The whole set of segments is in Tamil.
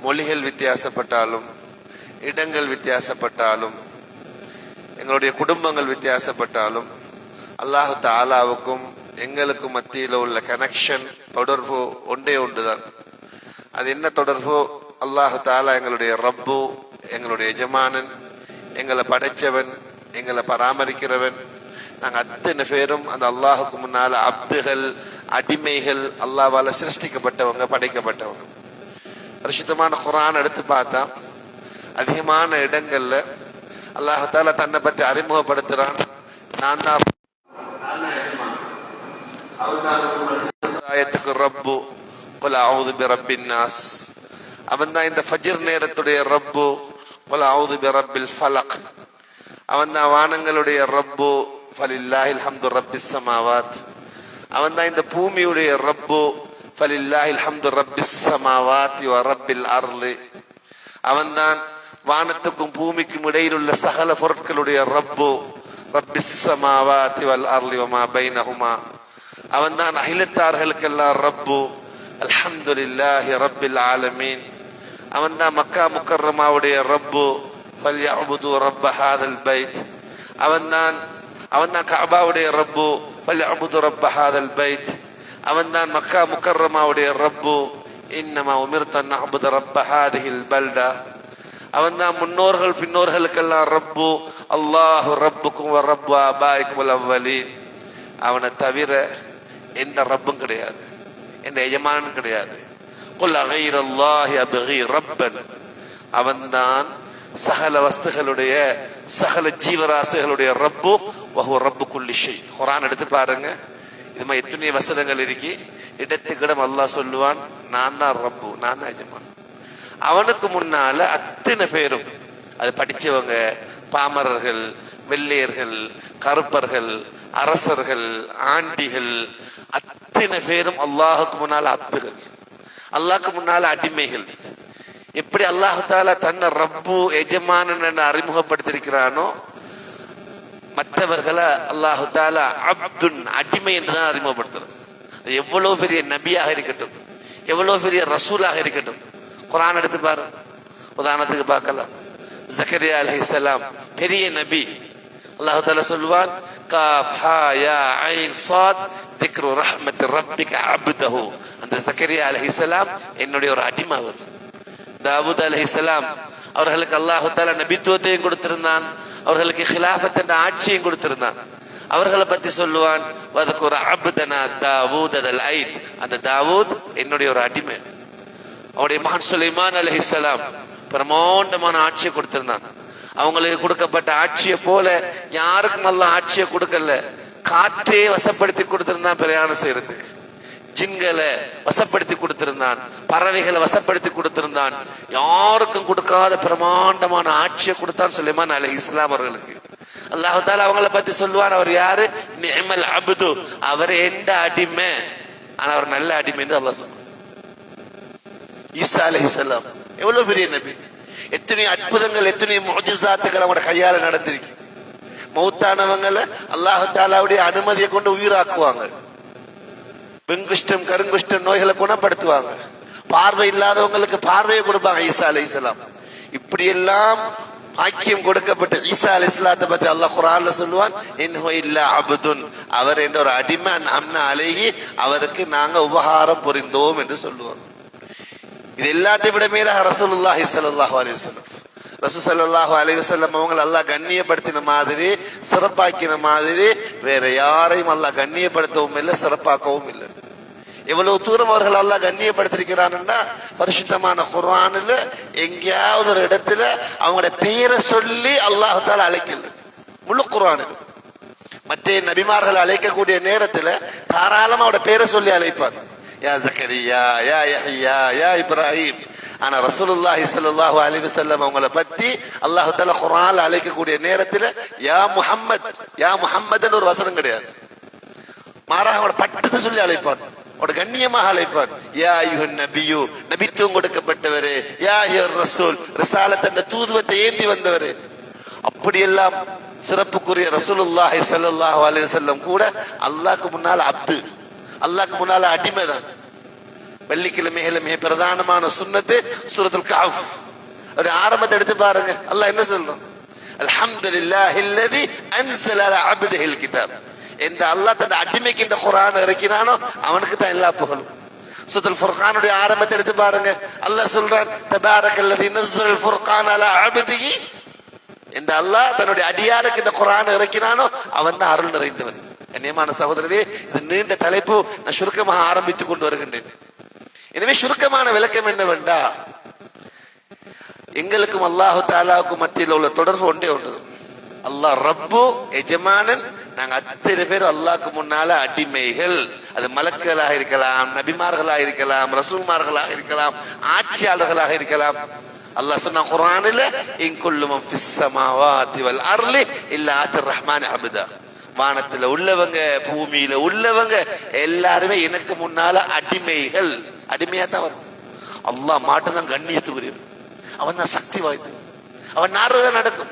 மொழிகள் வித்தியாசப்பட்டாலும், இடங்கள் வித்தியாசப்பட்டாலும், எங்களுடைய குடும்பங்கள் வித்தியாசப்பட்டாலும், அல்லாஹு தஆலாவுக்கும் எங்களுக்கும் மத்தியில் உள்ள கனெக்ஷன், தொடர்பு ஒன்றே ஒன்றுதான். அது என்ன தொடர்பு? அல்லாஹு தஆலா எங்களுடைய ரப்பு, எங்களுடைய எஜமானன், எங்களை படைச்சவன், எங்களை பராமரிக்கிறவன். நாங்கள் அத்தனை பேரும் அந்த அல்லாஹுக்கு முன்னால அப்துகள், அடிமைகள், அல்லாஹ்வால சிருஷ்டிக்கப்பட்டவங்க, படைக்கப்பட்டவங்க. பரிசுத்தமான குர்ஆன் எடுத்து பார்த்தா அதிகமான இடங்கள்ல அல்லாஹ் தஆலா தன்னை பத்தி அறிமுகப்படுத்துறான். நான் தான் ரப்பு, குல் அஊது பிரப்பின் நாஸ். அவன் தான் இந்த ஃபஜ்ர் நேரத்துடைய ரப்பு, குல் அஊது பிரப்பில் ஃபலக். அவன் தான் வானங்களுடைய ரப்பு, ஃபலில்லாஹில் ஹம்து ரப்பிஸ் ஸமாவாத். அவன் தான் இந்த பூமியுடைய ரப்பு, ஃபலில்லாஹில் ஹம்து ரப்பிஸ் ஸமாவாத் வ ரப்பில் அர்லி. அவன் தான் வானத்துக்கும் பூமிக்கும் இடையில் உள்ள சகல பொருட்களுடைய ரப்பு, ரப்பிஸ் ஸமாவாத் வல் அர்லி வ மா பைனஹுமா. அவன் தான் அகிலத்தார்களுக்கெல்லாம் ரப்பு, அல்ஹம்துலில்லாஹி ரப்பில் ஆலமீன். அவன் தான் மக்கா முக்கர்ரமாவுடைய ரப்பு, ஃபல்யஅபுது ரப்ப ஹாதல் பைத். அவன் தான் கஅபாவுடைய ரப்பு, ஃபல்யஅபுது ரப்ப ஹாதல் பைத். அவன் தான் மக்கா முக்கர்ரமாவுடைய ரப்பு, இன்னமா உமிர்து அன் அஅபுத ரப்ப ஹாதிஹில் பல்தா. அவன் தான் முன்னோர்கள் பின்னோர்களுக்கெல்லாம் ரப்பு, அல்லாஹு ரப்புக்கும் வ ரப்பு ஆபாயிக்குல் அவ்வலீன். அவனை தவிர எந்த ரப்பும் கிடையாது, எந்த எஜமானும் கிடையாது. குல் அகைரல்லாஹி அப்கி ரப்பன். அவன்தான் சகல வஸ்துகளுடைய, சகல ஜீவராசிகளுடைய ரப்பு, வஹுவ ரப்பு குல்லி ஷை. குர்ஆன் எடுத்து பாருங்க, இது மாதிரி எத்தனை வசனங்கள் இருக்கு. இடத்துக்கிடம் அல்லாஹ் சொல்லுவான், நான் தான் ரப்பு, நான் தான் எஜமான். அவனுக்கு முன்னால அத்தனை பேரும், அது படிச்சவங்க, பாமரர்கள், வெள்ளையர்கள், கருப்பர்கள், அரசர்கள், ஆண்டிகள், அத்தனை பேரும் அல்லாஹுக்கு முன்னால அப்துகள், அல்லாஹ்க்கு முன்னால அடிமைகள். எப்படி அல்லாஹு தஆலா தன்னை ரப்பு, எஜமானன் என்று அறிமுகப்படுத்திருக்கிறானோ, மற்றவர்களை அல்லாஹு தஆலா அப்துன், அடிமை என்றுதான் அறிமுகப்படுத்துறான். எவ்வளவு பெரிய நபியாக இருக்கட்டும், எவ்வளவு பெரிய ரசூலாக இருக்கட்டும். குர்ஆன் எடுத்து பாரு, உதாரணத்துக்கு பார்க்கலாம். ஜக்கரியா அலைஹிஸ்ஸலாம் பெரிய நபி. அல்லாஹ் தஆலா சொல்வான், காஃப் ஹா யா ஐன் ஸாத் திக்ரு ரஹ்மத் ரப்பிக அப்தஹு. அந்த ஜக்கரியா அலைஹிஸ்ஸலாம் என்னுடைய ஒரு அடிமை. அவர் தாவூத் அலைஹிஸ்ஸலாம் அவர்களுக்கு அல்லாஹ் தஆலா நபித்துவத்தையும் கொடுத்திருந்தான், அவர்களுக்கு ஹிலாஃபத் என்ற ஆட்சியும் கொடுத்திருந்தான். அவர்களை பத்தி சொல்லுவான், வதகுர அப்தனா தாவூத் அல் ஐத். அந்த தாவூத் என்னுடைய ஒரு அடிமை. அவருடைய மகன் சுலைமான் அலைஹிஸ்ஸலாம் பிரமாண்டமான ஆட்சியை கொடுத்திருந்தான். அவங்களுக்கு கொடுக்கப்பட்ட ஆட்சியை போல யாருக்கும் அல்லாஹ் ஆட்சியை கொடுக்கல. காற்றே வசப்படுத்தி கொடுத்திருந்தான் பிரயாணம் செய்யறதுக்கு. ஜின்களை வசப்படுத்தி கொடுத்திருந்தான், பறவைகளை வசப்படுத்தி கொடுத்திருந்தான். யாருக்கும் கொடுக்காத பிரமாண்டமான ஆட்சியை கொடுத்தான் சுலைமான் அலைஹிஸ்ஸலாம் அவர்களுக்கு. அல்லாஹ் தஆலா அவங்களை பத்தி சொல்லுவான், அவர் யாரு? நிஅமல் அப்து, அவர் எந்த அடிமை, ஆனா அவர் நல்ல அடிமை என்று அல்லாஹ் சொல்லுவான். ஈசா அலைஹிஸ்ஸலாம் எவ்வளவு பெரிய நபி, எத்தனை அற்புதங்கள், எத்தனை முஅஜிஸாத்துகள் அவங்களோட கையால நடந்திருக்கு. மௌத்தானவங்களை அல்லாஹ் தஆலாவுடைய அனுமதியை கொண்டு உயிராக்குவாங்க. வெங்குஷ்டம், கருங்குஷ்டம் நோய்களை குணப்படுத்துவாங்க. பார்வை இல்லாதவங்களுக்கு பார்வையை கொடுப்பாங்க ஈசா அலைஹிஸ்ஸலாம். இப்படி எல்லாம் பாக்கியம் கொடுக்கப்பட்ட ஈசா அலைஹிஸ்ஸலாத்தை பத்தி அல்லாஹ் குர்ஆன்ல சொல்லுவான், இன்ஹு இல்லா அப்துன், அவர் என்ற ஒரு அடிமை, அம்னா அலைஹி, அவருக்கு நாங்க உபகாரம் புரிந்தோம் என்று சொல்லுவாங்க. இது எல்லாத்தையும் விட மேலாக ரசூலுல்லாஹி ஸல்லல்லாஹு அலைஹி வஸல்லம், ரசூல் ஸல்லல்லாஹு அலைஹி வஸல்லம் அவங்களை அல்லாஹ் கண்ணியப்படுத்தின மாதிரி, சிறப்பாக்கின மாதிரி வேற யாரையும் அல்லாஹ் கண்ணியப்படுத்தவும் இல்லை, சிறப்பாக்கவும் இல்லை. எவ்வளவு தூரம் அவர்கள் அல்லாஹ் கண்ணியப்படுத்திருக்கிறான்னா, பரிசுத்தமான குர்ஆன்ல எங்கேயாவது ஒரு இடத்துல அவங்களோட பெயரை சொல்லி அல்லாஹ் தஆலா அழைக்கல. முழு குர்ஆனில் மற்ற நபிமார்கள் அழைக்கக்கூடிய நேரத்துல தாராளமா அவரோட பேரை சொல்லி அழைப்பார். யா ஜக்கரியா, யா யஹ்யா, யா இப்ராஹிம். ஆனா ரசூலுல்லாஹி ஸல்லல்லாஹு அலைஹி வஸல்லம் அவங்களை பத்தி அல்லாஹ் தஆலா குர்ஆன்ல அழைக்கக்கூடிய நேரத்துல யா முஹம்மத், யா முஹம்மத்னு ஒரு வசனம் கிடையாது. மாறாக அவங்களோட பட்டத்தை சொல்லி அழைப்பார், அவரோட கண்ணியமாக அழைப்பார். யா அய்யுஹன் நபியு, நபித்துவம் கொடுக்கப்பட்டவரே. யா அய்யுஹர் ரசூல், ரிசாலத் என்ற தூதுவத்தை ஏந்தி வந்தவரே. அப்படியெல்லாம் சிறப்புக்குரிய ரசூலுல்லாஹி ஸல்லல்லாஹு அலைஹி வஸல்லம் கூட அல்லாஹ்க்கு முன்னால அப்து, அல்லாஹ்க்கு முன்னால அடிமைதான். வெள்ளிக்கிழமைகளை மிக பிரதானமான சுன்னத்து சூரத்துல் கஹஃப். ஒரு ஆரம்பத்தை எடுத்து பாருங்க. அல்லாஹ் என்ன சொல்றான்? அல்ஹம்துலில்லாஹில்லதி அன்ஸல அலா அப்திஹில் கிதாப். இந்த அல்லாஹ் தன் அடிமைக்கு இந்த குர்ஆனை இறக்கினானோ அவனுக்கு தான் எல்லா புகழும். சூரத்துல் ஃபுர்கானுடைய ஆரம்பத்தை எடுத்து பாருங்க. அல்லாஹ் சொல்றான் தபாரக்கல்லதி நஸ்ஸல் ஃபுர்கான அலா அப்திஹி. இந்த அல்லாஹ் தன்னுடைய அடியாருக்கு இந்த குர்ஆனை இறக்கினானோ அவன் தான் அருள் நிறைந்தவன். கண்ணியமான சகோதரரே, இது நீண்ட தலைப்பு, நான் சுருக்கமாக ஆரம்பித்துக் கொண்டு வருகின்றேன். எனவே சுருக்கமான விளக்கம் என்னவென்றா, எங்களுக்கும் அல்லாஹு தாலாவுக்கும் மத்தியில் உள்ள தொடர்பு ஒன்றே ஒன்று. அல்லாஹ் ரப்பு எஜமானன், நாங்க அத்தனை பேர் அல்லாஹ்க்கு முன்னால அடிமைகள். அது மலக்குகளாக இருக்கலாம், நபிமார்களாக இருக்கலாம், ரசூல்மார்களாக இருக்கலாம், ஆட்சியாளர்களாக இருக்கலாம். அல்லாஹ் சொன்ன குர்ஆனில் இன் குல்லு மன் ஃபிஸ் ஸமாவாதி வல் அர்லி இல்லா ஆத்திர் ரஹ்மான் அப்தா. வானத்துல உள்ளவங்க பூமியில உள்ளவங்க எல்லாருமே எனக்கு முன்னால அடிமைகள். அடிமையா தான் வரும். அல்லாஹ் மாட்டுதான் கண்ணியத்துக்குரியவன், அவன் தான் சக்தி வாய்ந்தவன், அவன் நாடுதான் நடக்கும்.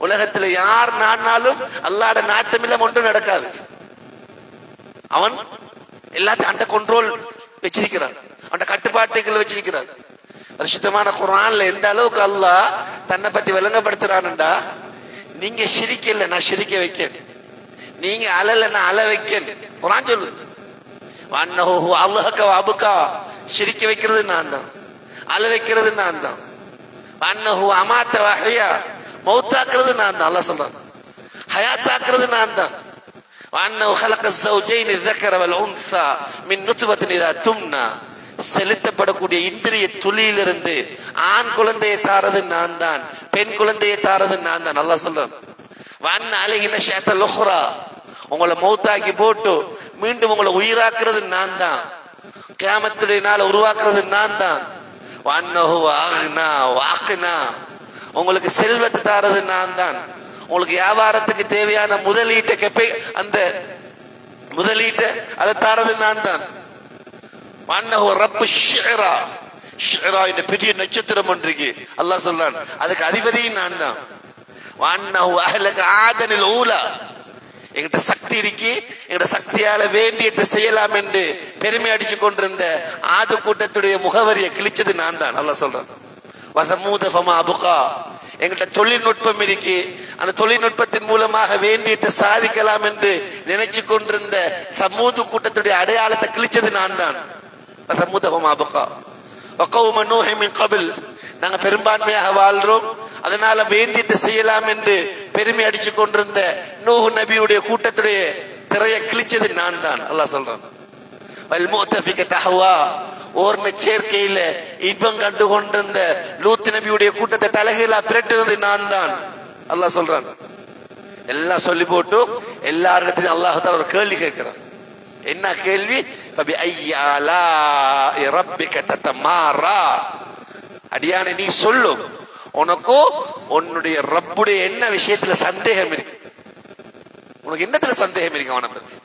உலகத்துல யார் நாடினாலும் அல்லாஹ்வுடைய நாட்டம் இல்லாம ஒன்றும் நடக்காது. அவன் எல்லாத்தையும் அண்ட கண்ட்ரோல் வச்சிருக்கிறான், அவன் கட்டுப்பாட்டுகள் வச்சிருக்கிறான். பரிசுத்தமான குர்ஆன்ல எந்த அளவுக்கு அல்லாஹ் தன்னை பத்தி விளங்கப்படுத்துறான்டா, நீங்க சிரிக்கல நான் சிரிக்க வைக்கேன், நீங்க அழல நான் அழ வைக்கேன். குர்ஆன் சொல்லு வன்னஹு அல்லாஹ்க வஅபகா. சிரிக்க வைக்கிறது நான் தான், அழ வைக்கிறது நான் தான். வன்னஹு அமாத வஹயா, மௌத்தாக்குறது நான் தான். அல்லாஹ் சொல்றான் ஹயாத்தாக்குறது நான் தான். வன்னஹு خلق الزوجين الذكر والانثى من نطفة اذا تمنى. செலுத்தப்படக்கூடிய இந்திரிய துளியிலிருந்து ஆண் குழந்தையை தாரது நான் தான், பெண் குழந்தையை தாரது நான் தான். அல்லாஹ் சொல்றான் வன்ன அலைஹி நஷஅத்தல் உக்ரா. உங்களை மௌத்தாக்கி போட்டு மீண்டும் உங்களை உயிராக்குறது நான் தான், கியாமத்துடைய நாளை உருவாக்குறது நான் தான். வன்னஹு அக்னா வஅக்னா. உங்களுக்கு செல்வத்தை தாரது நான் தான், உங்களுக்கு வியாபாரத்துக்கு தேவையான முதலீட்டை அந்த முதலீட்டை அதை தாரது நான் தான். வன்னஹு ரப்பு ஷிஅரா. ஷிஅரா என்ற பெரிய நட்சத்திரம் ஒன்றுக்கு அல்லாஹ் சொல்றான், அதுக்கு அதிபதியும் நான் தான். வன்னஹு அஹ்லக ஆதனில் ஊலா. எங்கிட்ட சக்தி இருக்கு, எங்கிட்ட சக்தியால வேண்டியதை செய்யலாம் என்று பெருமை அடிச்சு கொண்டிருந்த ஆது கூட்டத்துடைய முகவரியை கிழிச்சது நான் தான். அல்லாஹ் சொல்றான் வஸமூத ஃபமா அபுகா. எங்கிட்ட தொழில்நுட்பம் இருக்கு, அந்த தொழில்நுட்பத்தின் மூலமாக வேண்டியதை சாதிக்கலாம் என்று நினைச்சு கொண்டிருந்த சமூது கூட்டத்துடைய அடையாளத்தை கிழிச்சது நான் தான். வஸமூத ஃபமா அபுகா வகௌம நூஹ் மின் கபில். நாங்க பெரும்பான்மையாக வாழ்றோம், அதனால வேண்டியதை செய்யலாம் என்று பெருமை அடிச்சு கொண்டிருந்த நூஹ் நபியுடைய கூட்டத்துடைய திரையை கிழிச்சது நான் தான். அல்லாஹ் சொல்றான் வல் முத்தஃபிகத தஹ்வா. ஓர்ன சேர்க்கையில இன்பம் கண்டு கொண்டிருந்த லூத் நபியுடைய கூட்டத்தை தலைகீழா பிரட்டுறது நான் தான். அல்லாஹ் சொல்றான். எல்லாம் சொல்லி போட்டு எல்லாரிடத்திலும் அல்லாஹ் தஆலா ஒரு கேள்வி கேட்கிறான். என்ன கேள்வி? ஃபபி ஐய ஆலாஇ ரப்பிக ததமாரா. அடியானே நீ சொல்லு, உனக்கு உன்னுடைய ரப்புடைய என்ன விஷயத்துல சந்தேகம் இருக்கு? உனக்கு என்னத்துல சந்தேகம் இருக்கு அவனை பத்தி?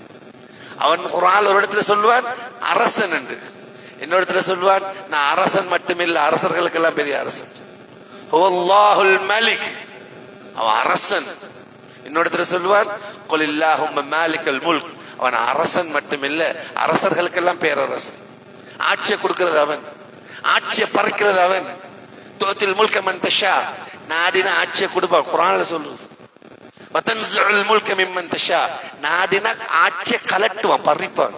அவன் குர்ஆன்ல ஒரு இடத்துல சொல்லுவான் அரசன் என்று, இன்னொரு இடத்துல சொல்லுவான் நான் அரசன் மட்டுமில்ல, அரசர்களுக்கெல்லாம் பெரிய அரசன். ஹுவல்லாஹுல் மலிக், அவன் அரசன். இன்னொரு இடத்துல சொல்லுவான் குலில்லாஹும்ம மாலிகல் முல்க், அவன் அரசன் மட்டுமில்ல அரசர்களுக்கெல்லாம் பேரரசன். ஆட்சியை கொடுக்கிறது அவன், ஆட்சியை பறிக்கிறது அவன். துஅத்தில் முல்க மன் தஷா, நாடின ஆட்சியை கொடுப்பான். குர்ஆன்ல சொல்றது வதன்ஸுல் முல்க மிம்மன் தஷா, நாடின ஆட்சியை கலட்டுவான், பறிப்பான்.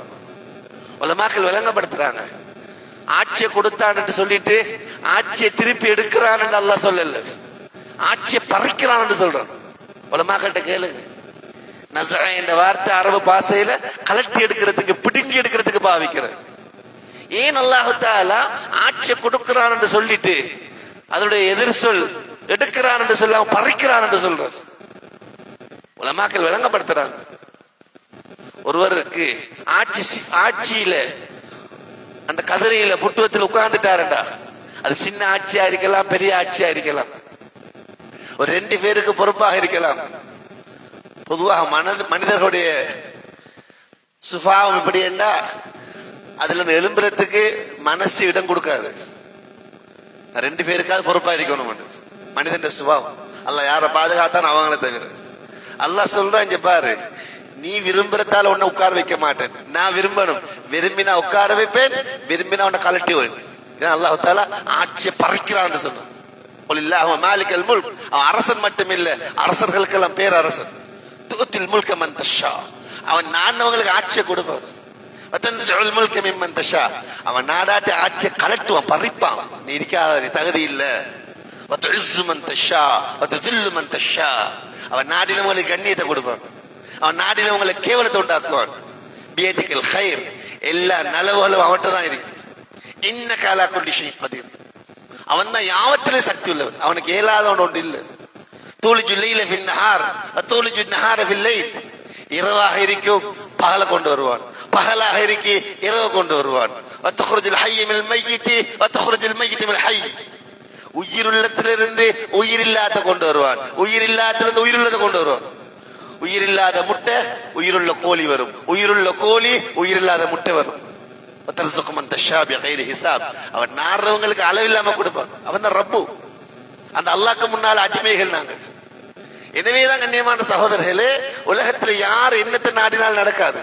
உலமாக்கள் விளங்கப்படுத்துறாங்க, ஆட்சியை கொடுத்தான் என்று சொல்லிட்டு ஆட்சியை திருப்பி எடுக்கிறான் என்று அல்லாஹ் சொல்லல, ஆட்சியை பறிக்கிறான் என்று சொல்றான். உலமாக்கள்கிட்ட கேளுங்க, நஸஅ என்ற வார்த்தை அரபு பாஷையில கலட்டி எடுக்கிறதுக்கு, பிடுங்கி எடுக்கிறதுக்கு பாவிக்கிறார். ஏன் அல்லாஹ் தஆலா ஆட்சியை கொடுக்கிறான் என்று சொல்லிட்டு அதனுடைய எதிர் சொல் எடுக்கிறான் என்று சொல்லாம பறிக்கிறான் என்று சொல்றார்? உலமாக்கள் விளங்கப்படுத்துறாங்க. ஒருவருக்கு ஆட்சியில அந்த கதிரையில புட்டுவத்தில் உட்கார்ந்துட்டாருண்டா, அது சின்ன ஆட்சியா இருக்கலாம், பெரிய ஆட்சியா இருக்கலாம், ஒரு 2 பேருக்கு பொறுப்பாக இருக்கலாம். பொதுவாக மனிதர்களுடைய சுபாவம் இப்படி என்றா, அதுல இருந்து எழும்புறதுக்கு மனசு இடம் கொடுக்காது. 2 பேருக்காவது பொறுப்பா இருக்கணும் மனிதன் சுபாவம். அல்லாஹ் யாரை பாதுகாத்தான் அவங்கள தவிர. அல்லாஹ் சொல்றான், இங்க பாரு, நீ விரும்புறதால உன்னை உட்கார வைக்க மாட்டேன், நான் விரும்பணும். விரும்பினா உட்கார வைப்பேன், விரும்பினா உன்னை கலட்டி வைப்பேன். அல்லாஹ் தஆலா ஆட்சியை பறிக்கிறான்னு சொன்னான். மாலிகல் முல்க், அவன் அரசன் மட்டும் இல்ல, அரசர்களுக்கெல்லாம் பேர் அரசன். துத்தில் முல்க மன் தஷா, அவன் நாடினவங்களுக்கு ஆட்சியை கொடுப்பான். வதன்ஸுல் முல்க மிம்மன் தஷா, அவன் நாடாட்டி ஆட்சியை கலட்டுவான், பறிப்பான். நீ இருக்காத, நீ தகுதி இல்ல. வதுஇஸ்ஸு மன் தஷா வதுதில்லு மன் தஷா, அவன் நாடினவங்களுக்கு கண்ணியத்தை கொடுப்பான், அவன் நாடினவங்களை கேவலத்தை உண்டாக்குவான். பியதிகல் கைர், எல்லா நலவுகளும் அவன்கிட்ட தான் இருக்கு. இன்னக அலா குல்லி ஷைஇன் கதீர், அவன் தான் யாவற்றிலும் சக்தி உள்ளவன், அவனுக்கு இயலாதவன் ஒன்று இல்லை. தூலிஜுல் லைல ஃபின் நஹார் வதூலிஜுன் நஹார ஃபில் லைல், இரவாக இருக்கும் பகலை கொண்டு வருவான், பகலாக இருக்கி இரவு கொண்டு வருவான். வதக்ருஜுல் ஹய்ய மினல் மையித்தி வதக்ருஜுல் மையித்த மினல் ஹய்ய், உயிருள்ளத்திலிருந்து உயிரில்லாத கொண்டு வருவான், உயிரில்லாத்திலிருந்து உயிருள்ளதை கொண்டு வருவான். உயிரில்லாத முட்டை உயிருள்ள கோழி வரும், உயிருள்ள கோழி உயிரில்லாத முட்டை வரும். அவன் நாடுறவங்களுக்கு அளவில்லாம கொடுப்பான். அவன் தான் ரப்பு. அந்த அல்லாஹ்க்கு முன்னால அடிமைகள் நாங்கள். எனவேதான் கண்ணியமான சகோதரர்களே, உலகத்துல யார் என்னத்தை நாடினால் நடக்காது.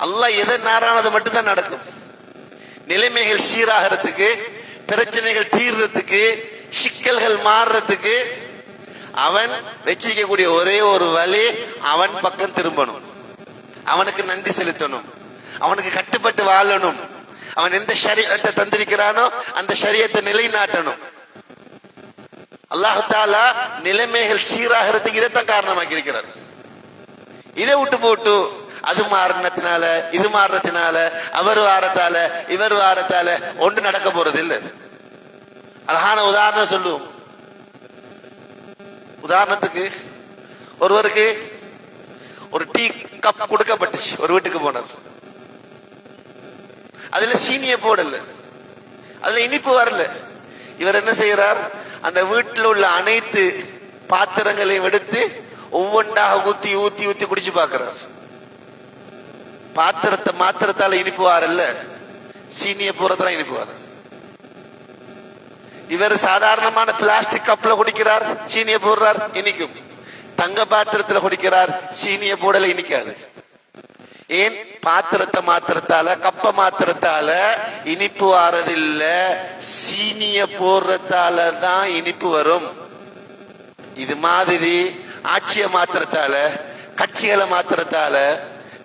அல்லாஹ் எதை நாடானது மட்டும்தான் நடக்கும். நிலைமைகள் சீராகிறதுக்கு, பிரச்சனைகள் தீர்றதுக்கு, சிக்கல்கள் மாறுறதுக்கு அவன் வச்சிருக்கக்கூடிய ஒரே ஒரு வழி, அவன் பக்கம் திரும்பணும், அவனுக்கு நன்றி செலுத்தணும், அவனுக்கு கட்டுப்பட்டு வாழணும். அவன் எந்த ஷரியத்தை தந்திருக்கிறானோ அந்த ஷரியத்தை நிலைநாட்டணும். அல்லாஹ் தஆலா நிலைமைகள் சீராகிறதுக்கு இதைத்தான் காரணமாக்கி இருக்கிறார். இதை விட்டு போட்டு அது மாறினத்தினால இது மாறினத்தினால அவர் வாரத்தால இவர் வாரத்தால ஒன்று நடக்க போறது இல்லை. அழகான உதாரணம் சொல்லுவோம். உதாரணத்துக்கு, ஒருவருக்கு ஒரு டீ கப் கொடுக்கப்பட்டுச்சு, ஒரு வீட்டுக்கு போனார். அதுல சீனியை போடல, அதுல இனிப்பு வரல. இவர் என்ன செய்யறார், அந்த வீட்டில் உள்ள அனைத்து பாத்திரங்களையும் எடுத்து ஒவ்வொன்றாக ஊத்தி ஊத்தி ஊத்தி குடிச்சு பார்க்கிறார். மாத்திரத்தால இனிப்பு வரல, சீனியை போறதுல இனிப்பு வர. இவர் சாதாரணமான பிளாஸ்டிக் கப்ல குடிக்கிறார், சீனியை போடுறார், இனிக்கும். தங்க பாத்திரத்துல குடிக்கிறார், சீனியை போடல, இனிக்காது. ஏன்? மாத்திரத்தால கப்ப மாத்திரத்தால இனிப்பு வாரதில்ல, சீனிய போடுறதால தான் இனிப்பு வரும். இது மாதிரி ஆட்சிய மாத்திரத்தால, கட்சிகளை மாத்திரத்தால,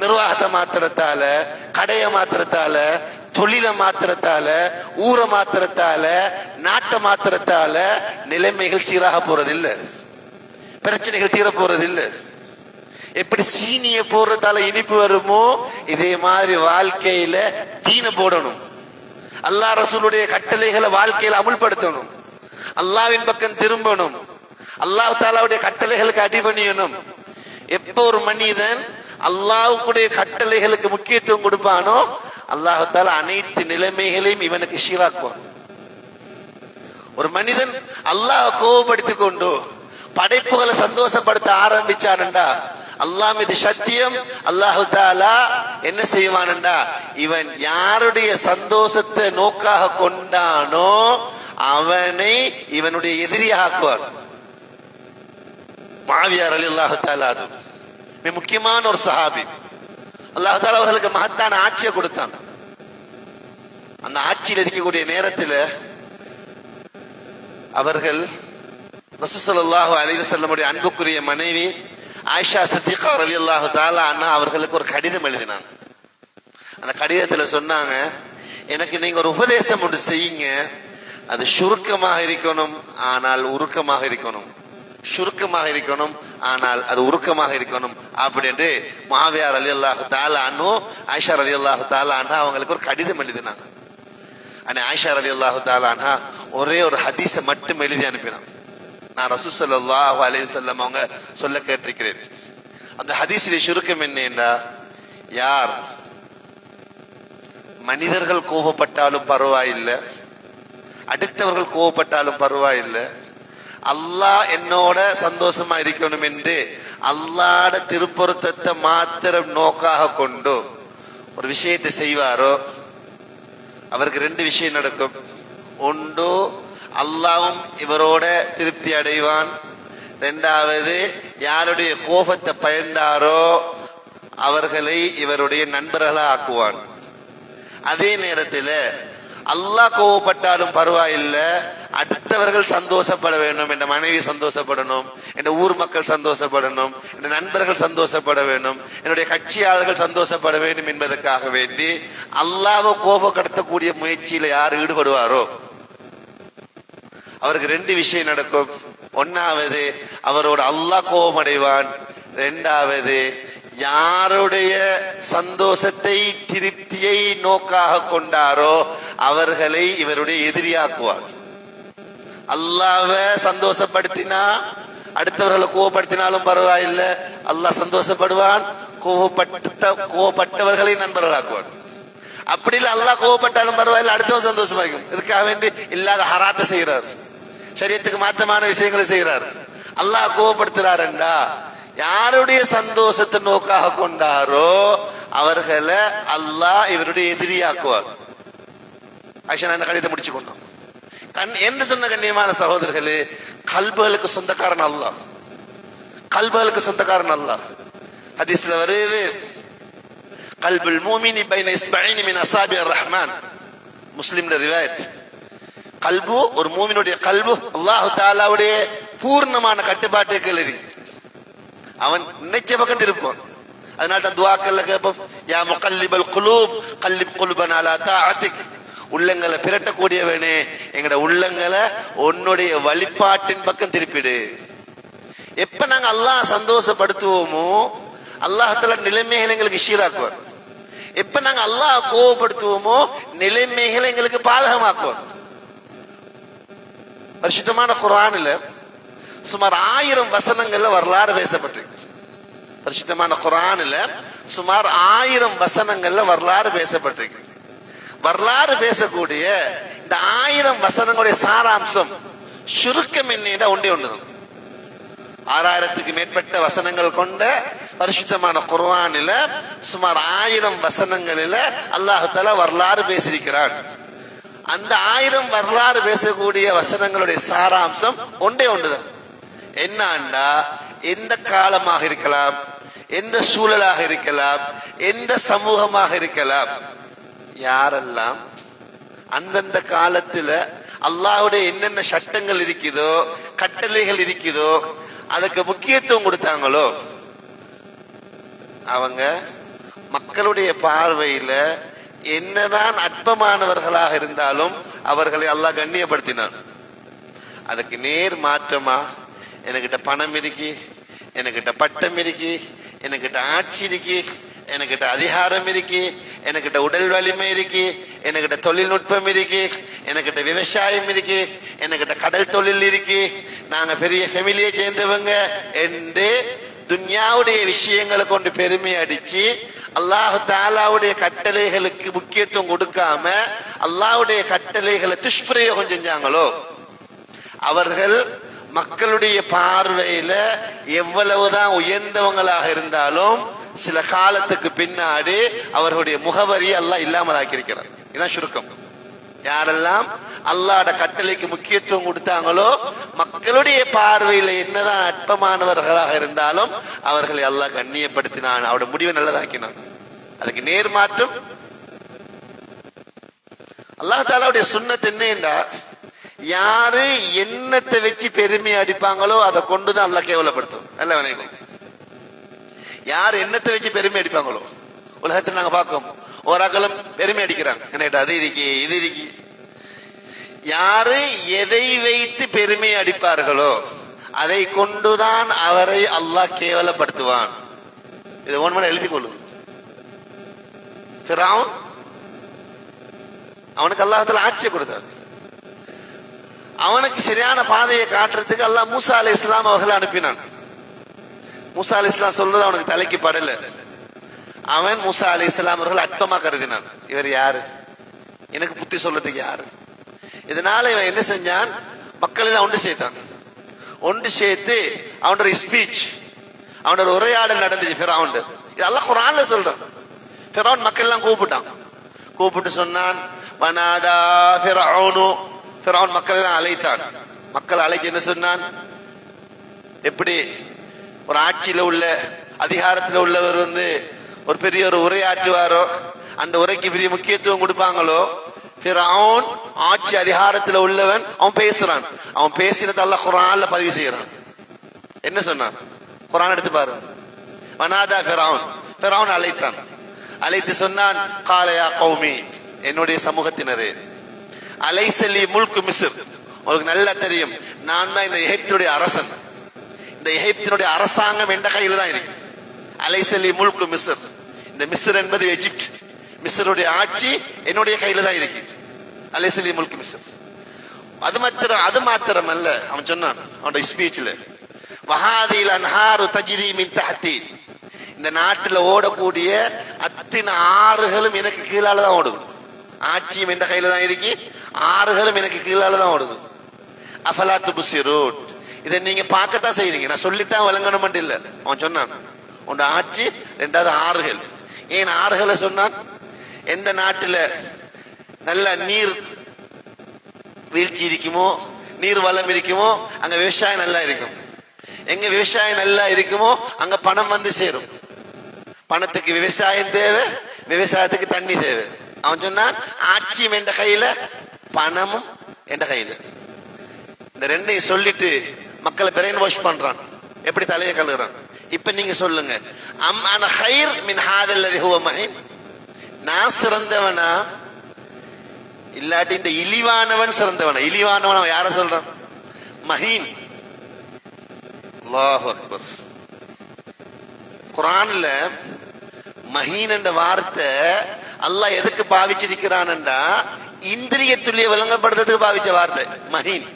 நிர்வாகத்தை மாத்திரத்தால, கடைய மாத்திரத்தால, தொழில மாத்திரத்தால, ஊர மாத்திரத்தால, நாட்டை மாத்திரத்தால நிலைமைகள் சீராக போறதில்லை, பிரச்சனைகள் தீர போறதில்லை. எப்படி சீனிய போடுறதால இனிப்பு வருமோ, இதே மாதிரி வாழ்க்கையில தீன போடணும். அல்லாஹ் ரசூலுடைய கட்டளைகளை வாழ்க்கையில அமுல்படுத்தணும், அல்லாஹ்வின் பக்கம் திரும்பணும், அல்லாஹ் தஆலாவுடைய கட்டளைகளுக்கு அடிபணியணும். எப்ப ஒரு மனிதன் அல்லாஹ்வுடைய கட்டளைகளுக்கு முக்கியத்துவம் கொடுப்பானோ, அல்லாஹ் தஆலா அனைத்து நிலைமைகளையும் இவனுக்கு சீராக்குவான். ஒரு மனிதன் அல்லாஹ் கோபப்படுத்திக் கொண்டு படைப்புகளை சந்தோஷப்படுத்த ஆரம்பிச்சானண்டா, அல்லாஹ் மீது சத்தியம், அல்லாஹ் தஆலா என்ன செய்வானண்டா, இவன் யாருடைய சந்தோஷத்தை நோக்காக கொண்டானோ அவனை இவனுடைய எதிரியாக ஆக்குவார். முஆவியா ரலியல்லாஹு தஆலா மிக முக்கியமான ஒரு சஹாபி. அல்லாஹ் தஆலா அவர்களுக்கு மகத்தான ஆட்சியை கொடுத்தான். அந்த ஆட்சியில் இருக்கக்கூடிய நேரத்தில் அவர்கள் ரசூல் ஸல்லல்லாஹு அலைஹி வஸல்லமுடைய அன்புக்குரிய மனைவி ஆயிஷா சித்திகா ரலியல்லாஹு தஆலா அன்ஹா அவர்களுக்கு ஒரு கடிதம் எழுதினாங்க. அந்த கடிதத்தில் சொன்னாங்க, எனக்கு நீங்க ஒரு உபதேசம் ஒன்று செய்யுங்க, அது சுருக்கமாக இருக்கணும் ஆனால் உருக்கமாக இருக்கணும், சுருக்கமாக இருக்கணும் ஆனால் அது உருக்கமாக இருக்கணும் அப்படின்னு முஆவியா ரலியல்லாஹு தஆலா அன்ஹு ஆயிஷா ரலியல்லாஹு தஆலா அன்ஹா அவங்களுக்கு ஒரு கடிதம் எழுதினாங்க. ஆனா ஆயிஷா ரலியல்லாஹு தஆலா அன்ஹா ஒரே ஒரு ஹதீஸை மட்டும் எழுதி அனுப்பினாங்க. நான் ரசூல் ஸல்லல்லாஹு அலைஹி வஸல்லம் அவங்க சொல்ல கேட்டிருக்கிறேன். அந்த ஹதீஸிலே சுருக்கம் என்னன்னா, யார் மனிதர்கள் கோபப்பட்டாலும் பரவாயில்லை, அடுத்தவர்கள் கோபப்பட்டாலும் பரவாயில்லை, அல்லாஹ் என்னோட சந்தோஷமா இருக்கணும் என்று அல்லாஹ்ட திருப்பொருத்தத்தை மாத்திரம் நோக்காக கொண்டு ஒரு விஷயத்தை செய்வாரோ அவருக்கு ரெண்டு விஷயம் நடக்கும். ஒன்று, அல்லாஹ்வும் இவரோட திருப்தி அடைவான். ரெண்டாவது, யாருடைய கோபத்தை பயந்தாரோ அவர்களை இவருடைய நண்பர்களா ஆக்குவான். அதே நேரத்தில் அல்லாஹ் கோவப்பட்டாலும் பரவாயில்லை, அடுத்தவர்கள் சந்தோஷப்பட வேண்டும், என் மனைவி சந்தோஷப்படணும், என் ஊர் மக்கள் சந்தோஷப்படணும், என் நண்பர்கள் சந்தோஷப்பட வேண்டும், என்னுடைய கட்சியாளர்கள் சந்தோஷப்பட வேண்டும் என்பதற்காக வேண்டி அல்லாஹ்வை கோபப்படுத்தக்கூடிய முயற்சியில யார் ஈடுபடுவாரோ அவருக்கு ரெண்டு விஷயம் நடக்கும். ஒன்னாவது, அவரோட அல்லாஹ் கோபமடைவான். ரெண்டாவது, யாருடைய சந்தோஷத்தை திருப்தியை நோக்காக கொண்டாரோ அவர்களை இவருடைய எதிரியாக்குவார். அல்லாஹ்வை சந்தோஷப்படுத்தினா அடுத்தவர்களை கோபப்படுத்தினாலும் பரவாயில்லை, அல்லாஹ் சந்தோஷப்படுவான். கோபப்பட்டவர்களை நண்பர்களாக்குவான். அப்படி இல்லை, அல்லாஹ் கோபப்பட்டாலும் பரவாயில்லை, அடுத்தவன் சந்தோஷமாக்கும். இதுக்காக வேண்டி இல்லாத ஹராத்தை செய்கிறார், சரியத்துக்கு மாற்றமான விஷயங்களை செய்கிறார். அல்லாஹ் கோபப்படுத்துறாருண்டா யாருடைய சந்தோஷத்தை நோக்காக கொண்டாரோ அவர்களை அல்லாஹ் இவருடைய எதிரியாக்குவார். ஆயிஷா, இந்த கடிதத்தை முடிச்சு கொண்டோம். என்று சொன்ன கண்ணியமான சகோதரர்களே, கல்புகளுக்கு சொந்தக்காரன் அல்லாஹ், கல்புகளுக்கு சொந்தக்காரன் அல்லாஹ். ஹதீஸ்ல வருது, கல்புல் மூமினி பைன இஸ்பைனி மின் அஸாபிர் ரஹ்மான். முஸ்லிம்ல ரிவாயத். கல்பு, ஒரு மூமினுடைய கல்பு அல்லாஹ் தஆலாவுடைய பூர்ணமான கட்டுப்பாட்டுக்கு இருக்கு. அவன் நினைச்ச பக்கம் திருப்பான். அதனால தான் துஆக்கள்ல கேட்போம், யா முகல்லிபல் குலூப் கல்லிப் குல்பனா அலா தாஅத்திக். உள்ளங்களை பிரட்டக்கூடியவனே, எங்கட உள்ளங்களை உன்னுடைய வழிபாட்டின் பக்கம் திருப்பிடு. எப்ப நாங்க அல்லாஹ் சந்தோஷப்படுத்துவோமோ அல்லாஹ் தஆலா நிலைமைகளை எங்களுக்கு சீராக்குவார். எப்ப நாங்க அல்லாஹ் கோபப்படுத்துவோமோ நிலைமைகளை எங்களுக்கு பாதகமாக்குவார். பரிசுத்தமான குர்ஆன்ல சுமார் 1000 வசனங்கள்ல வரலாறு பேசப்பட்டிருக்கு. பரிசுத்தமான குர்ஆன்ல சுமார் 1000 வசனங்கள்ல வரலாறு பேசப்பட்டிருக்கு. வரலாறு பேசக்கூடிய இந்த 1000 வசனங்களுடைய சாராம்சம் சுருக்கம் என்ன ஒன்றே ஒன்றுதான். 6000க்கு மேற்பட்ட வசனங்கள் கொண்ட பரிசுத்தமான குர்ஆனில சுமார் 1000 வசனங்களில அல்லாஹ் தஆலா வரலாறு பேசியிருக்கிறான். அந்த 1000 வரலாறு பேசக்கூடிய வசனங்களுடைய சாராம்சம் ஒன்றே ஒன்றுதான். என்னண்டா, எந்த காலமாக இருக்கலாம், எந்த சூழலாக இருக்கலாம், எந்த சமூகமாக இருக்கலாம், யாரெல்லாம் அந்தந்த காலத்துல அல்லாஹ்வுடைய என்னென்ன சட்டங்கள் இருக்குதோ கட்டளைகள் இருக்குதோ அதுக்கு முக்கியத்துவம் கொடுத்தாங்களோ அவங்க மக்களுடைய பார்வையில என்னதான் அற்பமானவர்களாக இருந்தாலும் அவர்களை அல்லாஹ் கண்ணியப்படுத்தினான். அதுக்கு நேர் மாற்றமா, எனக்கிட்ட பணம் இருக்கு, எனக்கிட்ட பட்டம் இருக்கு, எனக்கிட்ட ஆட்சி இருக்கு, எனக்கிட்ட அதிகாரம் இருக்கு, எனக்கிட்ட உடல் வலிமை இருக்கு, எனக்கிட்ட தொழில்நுட்பம் இருக்கு, எனக்கிட்ட விவசாயம் இருக்கு, எனக்கிட்ட கடல் தொழில் இருக்கு, நாங்க பெரிய ஃபேமிலியை சேர்ந்தவங்க என்று துன்யாவுடைய விஷயங்களை கொண்டு பெருமை அடிச்சு அல்லாஹ் தஆலாவுடைய கட்டளைகளுக்கு முக்கியத்துவம் கொடுக்காம அல்லாஹ்வுடைய கட்டளைகளை துஷ்பிரயோகம் செஞ்சாங்களோ அவர்கள் மக்களுடைய பார்வையில எவ்வளவுதான் உயர்ந்தவங்களாக இருந்தாலும் சில காலத்துக்கு பின்னாடி அவர்களுடைய முகவரியை அல்லாஹ் இல்லாமல் ஆக்கியிருக்கிறார். இதுதான் சுருக்கம். யாரெல்லாம் அல்லாஹ்வுடைய கட்டளைக்கு முக்கியத்துவம் கொடுத்தாங்களோ மக்களுடைய பார்வையில என்னதான் அற்பமானவர்களாக இருந்தாலும் அவர்களை அல்லாஹ் கண்ணியப்படுத்தினான், அவருடைய முடிவை நல்லதாக்கினான். அதுக்கு நேர் மாற்றம் அல்லாஹ் தஆலாவுடைய சுன்னத் என்னன்னா, யாரு எண்ணத்தை வச்சு பெருமை அடிப்பாங்களோ அதை கொண்டுதான் அல்லாஹ் கேவலப்படுத்தும். நல்ல வணக்கம். யார் எண்ணத்தை வச்சு பெருமை அடிப்பாங்களோ, உலகத்தில் நாங்க பார்க்கோம், ஓராக்களும் பெருமை அடிக்கிறாங்க, என்ன அது இருக்கு இது இருக்கு. யாரு எதை வைத்து பெருமை அடிப்பார்களோ அதை கொண்டுதான் அவரை அல்லாஹ் கேவலப்படுத்துவான். இதை ஒன்மனை எழுதி கொள்ளும். ஃபிரௌன், அவனுக்கு அல்லாஹ் தஆலா ஆட்சியை கொடுத்தார். அவனுக்கு சரியான பாதையை காட்டுறதுக்கு அல்லாஹ் மூசா அலைஹிஸ்ஸலாம் அவர்களை அனுப்பினான். மூசா அலைஹிஸ்ஸலாம் சொல்றது அவனுக்கு தலைக்கு படல. அவன் மூசா அலைஹிஸ்ஸலாம் அவர்கள் அற்பமா கருதினான். இவர் யாரு, எனக்கு புத்தி சொல்றதுக்கு யாரு? இதனால இவன் என்ன செஞ்சான், மக்கள் எல்லாம் ஒன்று சேர்த்தான். ஒன்று சேர்த்து அவனோட ஸ்பீச், அவனோட உரையாடல் நடந்துச்சு ஃபிரௌன். இது அல்லாஹ் குர்ஆன்ல சொல்றான். ஃபிரௌன் மக்கள் எல்லாம் கூப்பிட்டு சொன்னான், வனாதா ஃபிரௌனு, ஃபிரௌன் மக்கள் எல்லாம் அழைத்தான். மக்கள் அழைச்சு என்ன சொன்னான், எப்படி ஒரு ஆட்சியில உள்ள அதிகாரத்தில் உள்ளவர் ஒரு பெரிய ஒரு உரையாற்றுவாரோ, அந்த உரைக்கு பெரிய முக்கியத்துவம் கொடுப்பாங்களோ, ஃபிரௌன் ஆட்சி அதிகாரத்தில் உள்ளவன் அவன் பேசுறான். அவன் பேசினது அல்லாஹ் குர்ஆன்ல பதிவு செய்யறான். என்ன சொன்னான்? குர்ஆன் எடுத்து பாரு. வனாதா ஃபிரௌன் அழைத்தான். அழைத்து சொன்னான், கால யா கௌமி, என்னுடைய சமூகத்தினரே, அலைஸ லீ முல்கு மிஸ்ர், உங்களுக்கு நல்லா தெரியும் நான் தான் இந்த எகிப்துடைய அரசன். இந்த எகிப்தினுடைய அரசாங்கம் என்ற கையில தான் இருக்கு. அலைஸ லீ முல்கு மிஸ்ர், இந்த மிஸ்ர் என்பது எகிப்து, மிஸ்ருடைய ஆட்சி என்னுடைய கையில தான் இருக்கு. அலைஸ லீ முல்கு மிஸ்ர். அது மாத்திரமல்ல, அவன் சொன்னான் அவனுடைய ஸ்பீச்ல, வஹாதில் அன்ஹாரு தஜ்ரி மின் தஹ்தி, இந்த நாட்டில் ஓடக்கூடிய அத்தனை ஆறுகளும் எனக்கு கீழால தான் ஓடுது. ஆட்சியும் என்ற கையில தான் இருக்கு, ஆறுகளும் எனக்கு கீழால தான் ஓடுது. அஃபலா துப்சிரூன், இதை நீங்க பார்க்கத்தான் செய்றீங்க, நான் சொல்லித்தான் விளங்கணும் இல்ல. அவன் சொன்னான் உன் ஆட்சி, ரெண்டாவது ஆறுகள். ஏன் ஆறுகளை சொன்னான்? எந்த நாட்டுல நல்ல நீர் வீழ்ச்சி இருக்குமோ, நீர் வளம் இருக்குமோ, அங்க விவசாயம் நல்லா இருக்கும். எங்க விவசாயம் நல்லா இருக்குமோ அங்க பணம் வந்து சேரும். பணத்துக்கு விவசாயம் தேவை, விவசாயத்துக்கு தண்ணி தேவை. அவன் சொன்னான் ஆட்சியும் என்ற கையில, பணமும் என்ற கையில. இந்த ரெண்டையும் சொல்லிட்டு மக்களை பிரெயின் வாஷ் பண்றான். எப்படி தலையை கழுகுறான்? இப்ப நீங்க சொல்லுங்க, அம் அன கைர் மின் ஹாதல்லதி ஹுவ மஹீன், நான் சிறந்தவனா இல்லாட்டி இந்த இழிவானவன் சிறந்தவனா? இழிவானவன் அவன் யார சொல்றான்? மஹீன். அல்லாஹு அக்பர். குர்ஆன்ல மஹீன் என்ற வார்த்தை அல்லாஹ் எதுக்கு பாவிச்சிருக்கிறான்டா, இந்திரிய துல்லிய விளங்கப்படுறதுக்கு பாவிச்ச வார்த்தை மஹீன்.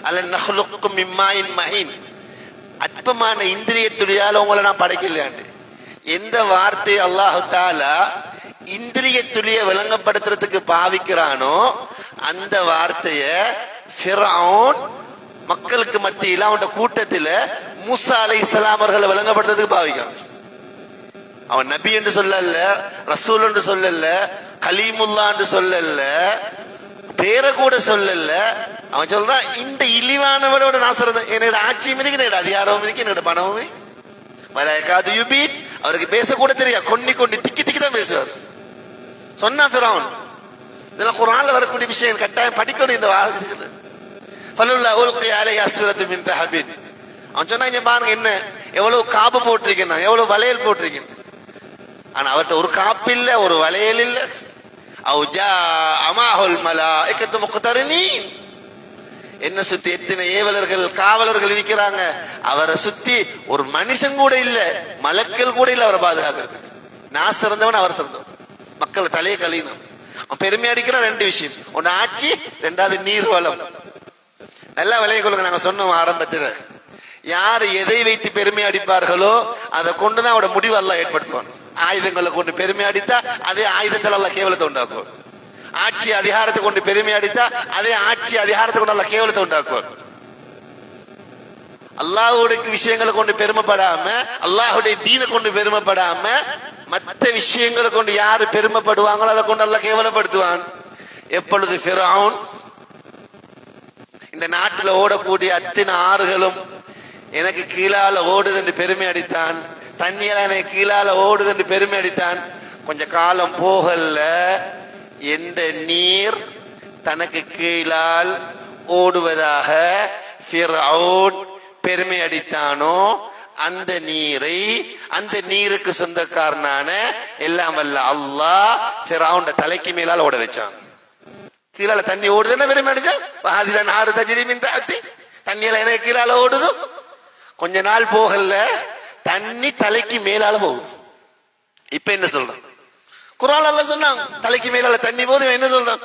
அல்ல நஹ்லுக்கும் மிம்மாயின் மஹீன், அற்பமான இந்திரிய துளியால உங்களை நான் படைக்கலையாண்டு. எந்த வார்த்தை அல்லாஹு தஆலா இந்திரிய துளிய விளங்கப்படுத்துறதுக்கு பாவிக்கிறானோ அந்த வார்த்தைய ஃபிரௌன் மக்களுக்கு மத்தியில அவனோட கூட்டத்துல மூசா அலைஹிஸ்ஸலாம் அவர்களை விளங்கப்படுத்துறதுக்கு பாவிக்கான். அவன் நபி என்று சொல்லல, ரசூல் என்று சொல்லல, கலீமுல்லா என்று சொல்லல, பேரை கூட சொல்லல. அவன் சொல்றான் இந்த இழிவானவனோட நான் சிறந்தேன், என்னோட ஆட்சியும் இருக்கு, என்னோட அதிகாரமும் இருக்கு, என்னோட பணமும் வலயகாது யுபீன். அவருக்கு பேசக்கூட தெரியா, கொன்னி திக்கி திக்கி தான் பேசுவார். சொன்னா ஃபிரௌன். இதெல்லாம் குர்ஆன்ல வரக்கூடிய விஷயம், கட்டாயம் படிக்கணும் இந்த வார்த்தைகளை. ஃபலுல்லா உல்கி அலைஹி அஸ்வரத்து மின் தஹபின். அவன் சொன்னா இங்க பாருங்க, என்ன எவ்வளவு காப்பு போட்டிருக்கேன், நான் எவ்வளவு வளையல் போட்டிருக்கேன். ஆனா அவர்கிட்ட ஒரு காப்பு இல்ல, ஒரு வளையல் இல்ல. அவுஜா அமாஹுல் மலாயிகத்து முக்தரினீன், என்ன சுத்தி எத்தனை ஏவலர்கள் காவலர்கள் இருக்கிறாங்க, அவரை சுத்தி ஒரு மனுஷன் கூட இல்ல, மலக்கள் கூட இல்ல அவரை பாதுகாக்கிறது. நான் சிறந்தவன், அவர் சிறந்தவன். மக்கள் தலையை கழியணும். அவன் பெருமை அடிக்கிறான். ரெண்டு விஷயம், ஒன்னு ஆட்சி, ரெண்டாவது நீர் வளம். நல்லா விளைய கொள்ளுங்க. நாங்க சொன்னோம் ஆரம்பத்தில், யார் எதை வைத்து பெருமை அடிப்பார்களோ அதை கொண்டுதான் அவரோட முடிவு அல்லாஹ் ஏற்படுத்துவான். ஆயுதங்களை கொண்டு பெருமை அடித்தா அதே ஆயுதத்தில் அல்லாஹ் கேவலத்தை உண்டாக்குவான். ஆட்சி அதிகாரத்தை கொண்டு பெருமை அடித்தா அதே ஆட்சி அதிகாரத்தை கொண்டு அல்லாஹ் கேவலத்தை உண்டாக்குவான். அல்லாஹ்வுடைய விஷயங்களை கொண்டு பெருமைப்படாம, அல்லாஹ்வுடைய தீனை கொண்டு பெருமைப்படாம, மற்ற விஷயங்களை கொண்டு யாரு பெருமைப்படுவாங்களோ அதை கொண்டு அல்லாஹ் கேவலப்படுத்துவான். எப்பொழுது ஃபிரௌன் இந்த நாட்டில் ஓடக்கூடிய அத்தனை ஆறுகளும் எனக்கு கீழால ஓடுது என்று பெருமை அடித்தான், தண்ணீர் எனக்கு கீழால ஓடுது என்று பெருமை அடித்தான். கொஞ்ச காலம் போகல, எந்த நீர் தனக்கு கீழால் ஓடுவதாக ஃபிரௌன் பெருமை அடித்தானோ அந்த நீரை, அந்த நீருக்கு சொந்தக்காரனான எல்லாம் வல்ல அல்லாஹ் ஃபிரௌன் தலைக்கு மேலால் ஓட வச்சான். கீழால தண்ணி ஓடுதுன்னா பெருமை அடிச்சான். வஹாதில நாரு தஜ்ரி மின் தஹ்தி, தண்ணியில எனக்கு கீழால ஓடுது. கொஞ்ச நாள் போகல, தண்ணி தலைக்கு மேலால போகுது. இப்ப என்ன சொல்றான்? குர்ஆன் அல்லாஹ் சொன்னான் தலைக்கு மேலால தண்ணி போகுது. என்ன சொல்றான்?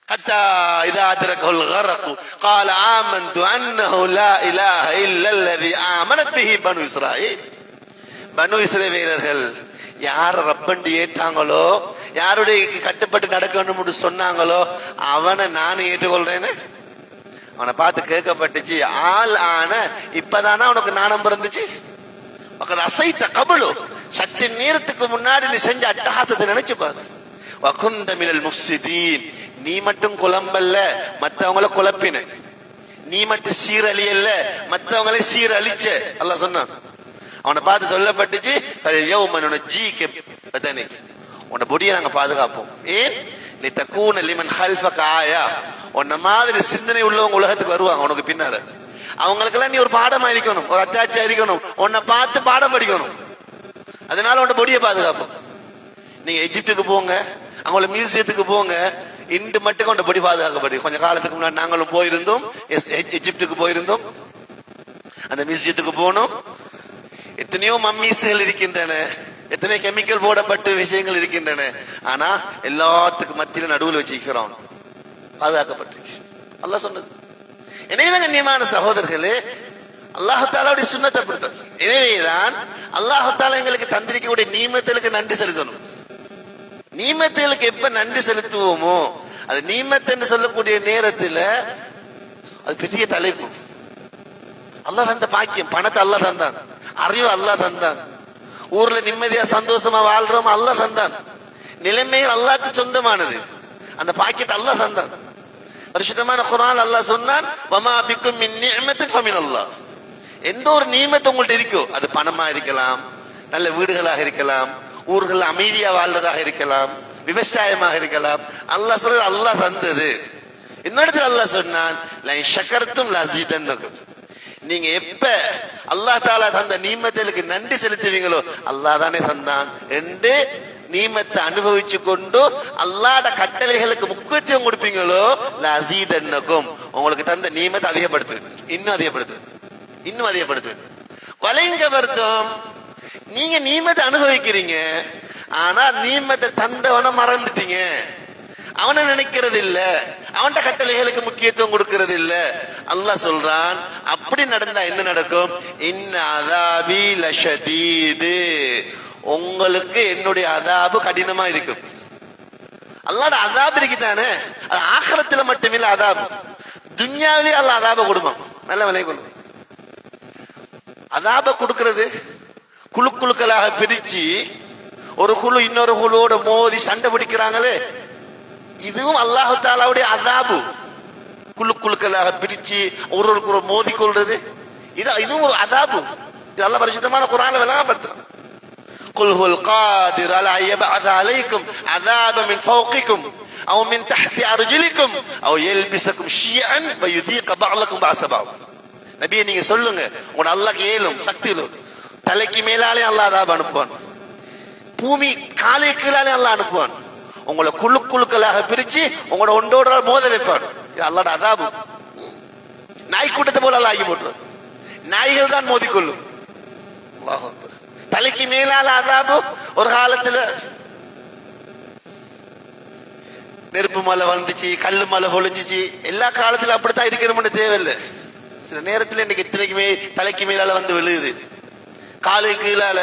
ஹத்தா இதா அத்ரகல் கரக் قال آمنت أنه لا إله إلا الذي آمنت به بنو إسرائيل. பனு இஸ்ரவேலர்கள் யார் ரப்பண்டி ஏற்றாங்களோ, யாருடைய கட்டுப்பட்டு நடக்கணும்னு சொன்னாங்களோ அவனை நான் ஏற்றுக்கொள்றேன்னு அவனை பார்த்து கேட்கப்பட்டுச்சு. ஆள் ஆன இப்பதானா உனக்கு நாணம் பிறந்துச்சு? அசைத்த கபலு, சற்று நேரத்துக்கு முன்னாடி நீ செஞ்ச அட்டகாசத்தை நினைச்சு பாரு. வகுந்த மினல் முஃப்ஸிதீன், நீ மட்டும் குழம்பல்ல, மற்றவங்கள குழப்பின. நீ மட்டும் சீரழியல்ல, மற்றவங்களை சீரழிச்ச அல்லாஹ் சொன்னான். அவனை பார்த்து சொல்லப்பட்டுச்சு, உன்னை பொடியை நாங்க பாதுகாப்போம். ஏன்? நீ தக்கூன லிமன் ஹல்ஃபக ஆயா, உன்ன மாதிரி சிந்தனை உள்ளவங்க உலகத்துக்கு வருவாங்க உனக்கு பின்னால. அவங்களுக்கெல்லாம் நீ ஒரு பாடமா இருக்கணும், ஒரு அத்தாட்சியா இருக்கணும், உன்னை பார்த்து பாடம் படிக்கணும். அதனால உன்னை பொடியை பாதுகாப்போம். நீங்க எஜிப்டுக்கு போங்க, அவங்கள மியூசியத்துக்கு போங்க, இன்று மட்டும் உன்னை பொடி பாதுகாக்கப்பட்டு. கொஞ்ச காலத்துக்கு முன்னாடி நாங்களும் போயிருந்தோம், எஜிப்டுக்கு போயிருந்தோம். அந்த மியூசியத்துக்கு போனோம். எத்தனையோ மம்மீஸ்கள் இருக்கின்றன, எத்தனையோ கெமிக்கல் போடப்பட்ட விஷயங்கள் இருக்கின்றன. ஆனா எல்லாத்துக்கும் மத்தியில நடுவில் வச்சிருக்கிறோம், பாதுகாக்கப்பட்டிருக்கு. அல்லாஹ் சொன்னது. எனவேதான் கண்ணியமான சகோதரர்களே, அல்லாஹ் தஆலாவுடைய சுன்னத்தை பொறுத்த, எனவேதான் அல்லாஹ் தஆலா எங்களுக்கு தந்திரிக்கக்கூடிய நீமத்துகளுக்கு நன்றி செலுத்தணும். நீமத்துகளுக்கு எப்ப நன்றி செலுத்துவோமோ, அது நீமத் என்று சொல்லக்கூடிய நேரத்தில் அது பெரிய தலைப்பு. அல்லாஹ் தந்த பாக்கியம், பணத்தை அல்லாஹ் தந்தான், அறிவு அல்லாஹ் தந்தான், ஊர்ல நிம்மதியா சந்தோஷமா வாழ்றோம் அல்லாஹ் தந்தான், நிலைமைகள் அல்லாஹ்க்கு சொந்தமானது, அந்த பாக்கியத்தை அல்லாஹ் தந்தான். பரிசுத்தமான குர்ஆன் அல்லாஹ் சொன்னான், வமா பிக்கும் மின் நிஅமத்தின் ஃபமினல்லாஹ். எந்த ஒரு நியமத்து உங்கள்ட்ட இருக்கோ, அது பணமா இருக்கலாம், நல்ல வீடுகளாக இருக்கலாம், ஊர்கள் அமைதியா வாழ்றதாக இருக்கலாம், விவசாயமாக இருக்கலாம், அல்லாஹ் சொல்றது அல்லாஹ் தந்தது. இன்னொருத்தர் அல்லாஹ் சொன்னான், லைன் ஷக்கர்தும் லஸீதன்னகும். நீங்க எப்ப அல்லாஹ் தஆலா தந்த நீமத்துகளுக்கு நன்றி செலுத்துவீங்களோ, அல்லாஹ் தானே தந்தான் என்று நீமத்தை அனுபவிச்சு கொண்டு அல்லாஹ்ட கட்டளைகளுக்கு முக்கியத்துவம் கொடுப்பீங்களோ, லஸீதன்னகும், உங்களுக்கு தந்த நீமத்தை அதிகப்படுத்து, இன்னும் அதிகப்படுத்து, இன்னும் அதிகப்படுத்து. வலைங்க வருத்தம், நீங்க நீமத்தை அனுபவிக்கிறீங்க, ஆனா நீமத்தை தந்தவன மறந்துட்டீங்க, அவனை நினைக்கிறது இல்ல, அவன்கிட்ட கட்டளைகளுக்கு முக்கியத்துவம் கொடுக்கிறது இல்ல. அல்லாஹ் சொல்றான், அப்படி நடந்தா என்ன நடக்கும்? இன்ன அதாபி லஷதீது, உங்களுக்கு என்னுடைய அதாபு கடினமா இருக்கும். அல்லாஹ்ட அதாபு இருக்குதானே, அது ஆகிரத்துல மட்டுமில்ல அதாபு, துன்யாவிலே அல்லாஹ் அதாப கொடுப்பான். நல்ல விலை கொள்ளும். அதாப கொடுக்கிறது குழு குழுக்களாக பிரிச்சு ஒரு குழு இன்னொரு குழுவோட மோதி சண்டை பிடிக்கிறாங்களே, இதுவும் அல்லாஹ் தஆலாவுடைய அதாபு. குழு குழுக்களாக பிரிச்சு ஒருவருக்கு மோதி கொள்றது, இதுவும் ஒரு அதாபு. இது அல்லாஹ் பரிசுத்தமான குர்ஆன்ல விளங்கப்படுத்துறான். குல் ஹுல் காதிர் அலா யபஅஸ அலைக்கும் அஸாப மின் ஃபௌகிக்கும் அவ் மின் தஹ்தி அர்ஜுலிக்கும் அவ் யல்பிஸக்கும் ஷியஅன் வ யுதீக பஅலக்கும் பஅஸபா. நபியே நீங்க சொல்லுங்க, உங்க அல்லாஹ்க்கு ஏலும் சக்தி தலைக்கு மேலாலே அல்லாஹ் அதாப அனுப்புவான், பூமி காலை கீழாலே அல்லாஹ் அனுப்புவான், உங்களை குழு குழுக்களாக பிரிச்சு உங்களோட ஒன்றோட மோத வைப்பான். இது அல்லாஹ்ட அதாபு. நாய் கூட்டத்தை போல அல்லாஹ் ஆகி போட்டுரும், நாய்கள் தான் மோதிக்கொள்ளும். அல்லாஹ் அக்பர். தலைக்கு மேலால அதாபு. ஒரு காலத்துல நெருப்பு மலை வந்துச்சு, கல்லு மலை பொழிஞ்சிச்சு, எல்லா காலத்திலும் அப்படித்தான் இருக்கணும்னு தேவையில்லை. சில நேரத்தில் இன்னைக்கு இத்தனைக்குமே தலைக்கு மேலால வந்து விழுகுது, காலு கீழால.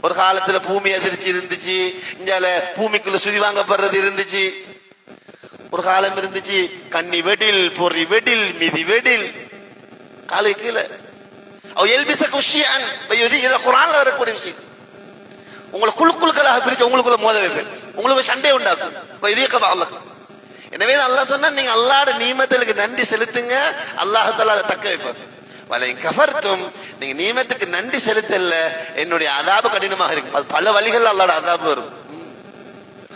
ஒரு காலத்துல பூமி அதிர்ச்சி இருந்துச்சு, இங்கால பூமிக்குள்ள சுதி வாங்கப்படுறது இருந்துச்சு. ஒரு காலம் இருந்துச்சு, கண்ணி வெடில், பொறி வெடில், மிதி வெடில், காலு கீழே. குர்ஆன்ல வரக்கூடிய விஷயம். உங்களை குழு குழுக்களாக பிரிச்சு உங்களுக்குள்ள மோத வைப்பேன், உங்களுக்கு சண்டை உண்டாக்கும். எனவே அல்லாஹ் சொன்னா, நீங்க அல்லாஹ்ட நீமத்துக்கு நன்றி செலுத்துங்க, அல்லாஹ் தஆலா அதை தக்க வைப்பார். வலை கஃபர்தும், நீங்க நீமத்துக்கு நன்றி செலுத்தல, என்னுடைய அதாபு கடினமாக இருக்கும். அது பல வழிகள் அல்லாஹ்ட அதாபு வரும்.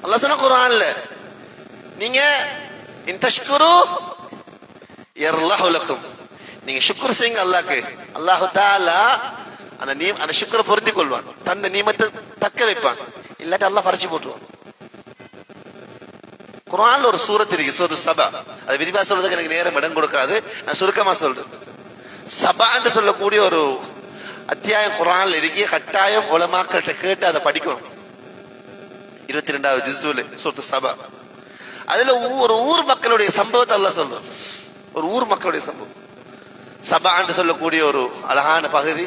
அல்லாஹ் சொன்னா குர்ஆன்ல, நீங்க இன் தஷ்குரு யர்லஹு லக்கும், நீங்க ஷுக்ர் செய்யுங்க அல்லாஹ்க்கு, அல்லாஹ் தஆலா அந்த ஷுக்ரை பொருந்தி கொள்வான், தந்த நீமத்தை தக்க வைப்பான். இல்லாட்டி அல்லாஹ் பறிச்சு போட்டுருவான். குர்ஆன்ல ஒரு சூரத் இருக்கு, சூரத்து சபா. அது விரிவா சொல்றதுக்கு எனக்கு நேரம் இடம் கொடுக்காது, நான் சுருக்கமா சொல்றேன். சபா என்று சொல்லக்கூடிய ஒரு அத்தியாயம் குர்ஆன்ல இருக்கு. கட்டாயம் உலமாக்கள்கிட்ட கேட்டு அதை படிக்கணும். 22வது ஜுஸ்ல சூரத்து சபா. அதுல ஒரு ஊர் மக்களுடைய சம்பவத்தை அல்லாஹ் சொல்றான். ஒரு ஊர் மக்களுடைய சம்பவம். சபா என்று சொல்லக்கூடிய ஒரு அழகான பகுதி.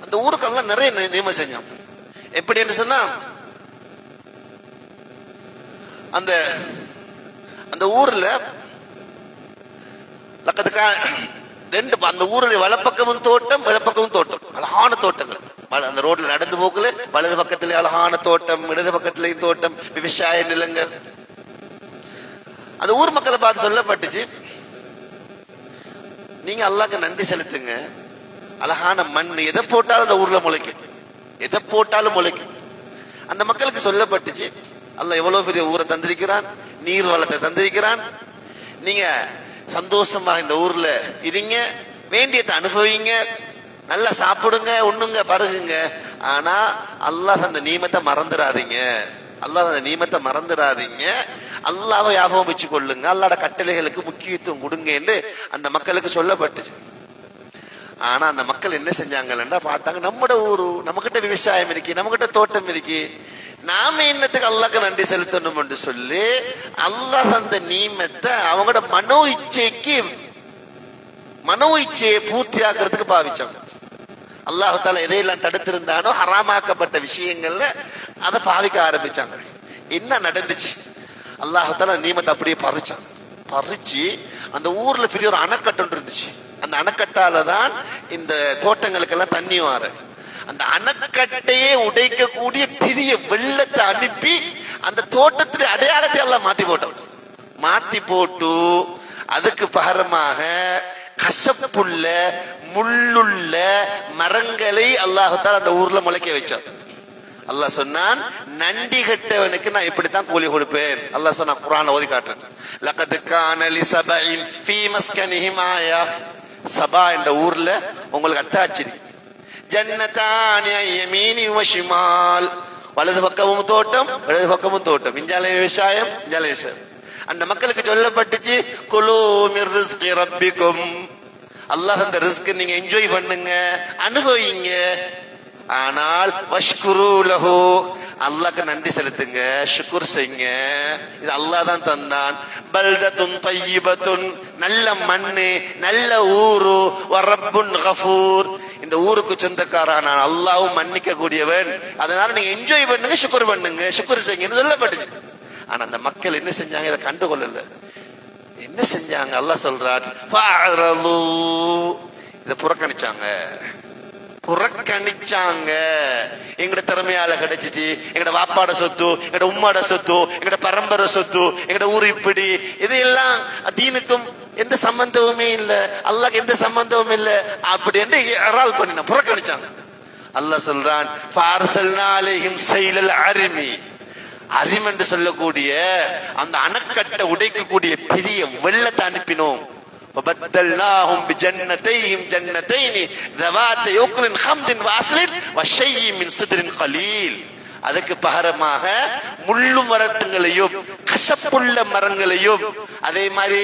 அந்த ஊருக்கு எல்லாம் நிறைய நியமம் செஞ்சான். எப்படி என்று சொன்னா, அந்த அந்த ஊர்ல ரெண்டு, அந்த ஊருடைய வலப்பக்கமும் தோட்டம், இடப்பக்கமும் தோட்டம், அழகான தோட்டங்கள். அந்த ரோட்ல நடந்து போக்குல வலது பக்கத்திலே அழகான தோட்டம், இடது பக்கத்திலேயும் தோட்டம், விவசாய நிலங்கள். அந்த ஊர் மக்களை பார்த்து சொல்லப்பட்டுச்சு, நீங்க அல்லாஹ்க்கு நன்றி செலுத்துங்க. அழகான மண், எதை போட்டாலும் அந்த ஊர்ல முளைக்கும், எதை போட்டாலும் முளைக்கும். அந்த மக்களுக்கு சொல்லப்பட்டுச்சு, அல்லாஹ் எவ்வளவு பெரிய ஊரை தந்திருக்கிறான், நீர் வளத்தை தந்திருக்கிறான். நீங்க சந்தோஷமா இந்த ஊர்ல இருங்க, வேண்டியதை அனுபவிங்க, நல்லா சாப்பிடுங்க, உண்ணுங்க, பருகுங்க. ஆனா அல்லாஹ் அந்த நீமத்தை மறந்துடாதீங்க, அல்லாஹ் அந்த நீமத்தை மறந்துடாதீங்க, அல்லாஹ்வை ஞாபகம் வச்சு கொள்ளுங்க, அல்லாஹ்வோட கட்டளைகளுக்கு முக்கியத்துவம் கொடுங்க என்று அந்த மக்களுக்கு சொல்லப்பட்டுச்சு. ஆனா அந்த மக்கள் என்ன செஞ்சாங்கன்னா பார்த்தாங்க, நம்மட ஊரு, நம்மகிட்ட விவசாயம் இருக்கு, நம்மகிட்ட தோட்டம் இருக்கு, நாம என்னத்துக்கு அல்லாஹ்க்கு நன்றி செலுத்தணும் என்று சொல்லி அல்லாஹ் அந்த நீமத்தை அவங்களோட மனோ இச்சையை பூர்த்தி ஆக்குறதுக்கு பாவிச்சாங்க. அல்லாஹ் தாலா எதையெல்லாம் தடுத்திருந்தானோ ஹராமாக்கப்பட்ட விஷயங்கள்ல அதை பாவிக்க ஆரம்பிச்சாங்க. என்ன நடந்துச்சு? அல்லாஹ் தாலா நீமத்தை அப்படியே பறிச்சு அந்த ஊர்ல பெரிய ஒரு அணைக்கட்டு இருந்துச்சு. அந்த அணைக்கட்டால தான் இந்த தோட்டங்களுக்கெல்லாம் தண்ணி வார. அந்த அணைக்கட்டையே உடைக்கக்கூடிய பெரிய வெள்ளத்தை அனுப்பி அந்த தோட்டத்திலே அடையாளத்தை எல்லாம் மாத்தி போட்டு அதுக்கு பகரமாக கசப்புள்ள முள்ளுள்ள மரங்களை அல்லாஹ்தால் அந்த ஊர்ல முளைக்க வச்சான். அல்லாஹ் சொன்னான், நண்டி கட்டவனுக்கு நான் இப்படித்தான் கூலி கொடுப்பேன். அல்லாஹ் சொன்னா, குர்ஆன்ல ஓதி காட்டுறேன், லகத் கான லிஸபஇன் ஃபீ மஸ்கனிஹிம் ஆயா. சபா என்ற ஊர்ல உங்களுக்கு அத்தாட்சி இருக்கு. ஜன்னதானி யமீனி வ ஷிமால், வலது பக்கமும் தோட்டம், இடது பக்கமும் தோட்டம், இஞ்சால விவசாயம், இஞ்சால விவசாயம். அந்த மக்களுக்கு சொல்லப்பட்டுச்சு, குலூ மிர் ரிஸ்கி ரப்பிக்கும், அல்லாஹ் அந்த ரிஸ்க் நீங்க என்ஜாய் பண்ணுங்க, அனுபவிங்க. ஆனால் வஷ்குரு லஹு, அல்லாஹ்க்கு நன்றி செலுத்துங்க, ஷுக்ர் செய்யுங்க. இது அல்லாஹ் தான் தந்தான். பல்தத்துன் தய்யிபத்துன், நல்ல மண்ணு, நல்ல ஊரு, வ ரப்புன் கஃபூர், இந்த ஊருக்கு சொந்தக்காரான அல்லாஹ்வும் மன்னிக்க கூடியவன். அதனால நீங்க என்ஜாய் பண்ணுங்க, ஷுக்ர் பண்ணுங்க, ஷுக்ர் செய்யுங்கன்னு சொல்லப்பட்டுச்சு. ஆனா அந்த மக்கள் என்ன செஞ்சாங்க? இதை கண்டுகொள்ளல. என்ன செஞ்சாங்க? அல்லாஹ் சொல்றார், ஃபஅரது, இதை புறக்கணிச்சாங்க. எங்கட திறமையால கிடைச்சிச்சு, எங்கட வாப்பாட சொத்து, எங்கட உம்மாட சொத்து, எங்கட பரம்பரை சொத்து, எங்கட ஊர் இப்படி, இதையெல்லாம் தீனுக்கும் எந்த சம்பந்தமுமே இல்ல, அல்லாஹ்க்கு எந்த சம்பந்தமும் இல்ல அப்படி என்று இரால் பண்ணினா புறக்கணிச்சாங்க. அல்லாஹ் சொல்றான், ஃபார்சல்னா அலைஹிம் ஸைலல் அரிமி, அரிம் என்று சொல்லக்கூடிய அந்த அணைக்கட்டை உடைக்கக்கூடிய பெரிய வெள்ளத்தை அனுப்பினோம். وبدلناهم بجنتيهم جنتين ذواتي أكل خمد وأثل وشيء من صدر قليل. அதுக்கு பகரமாக முள்ளு மரங்களையும் கசப்புள்ள மரங்களையும் அதே மாதிரி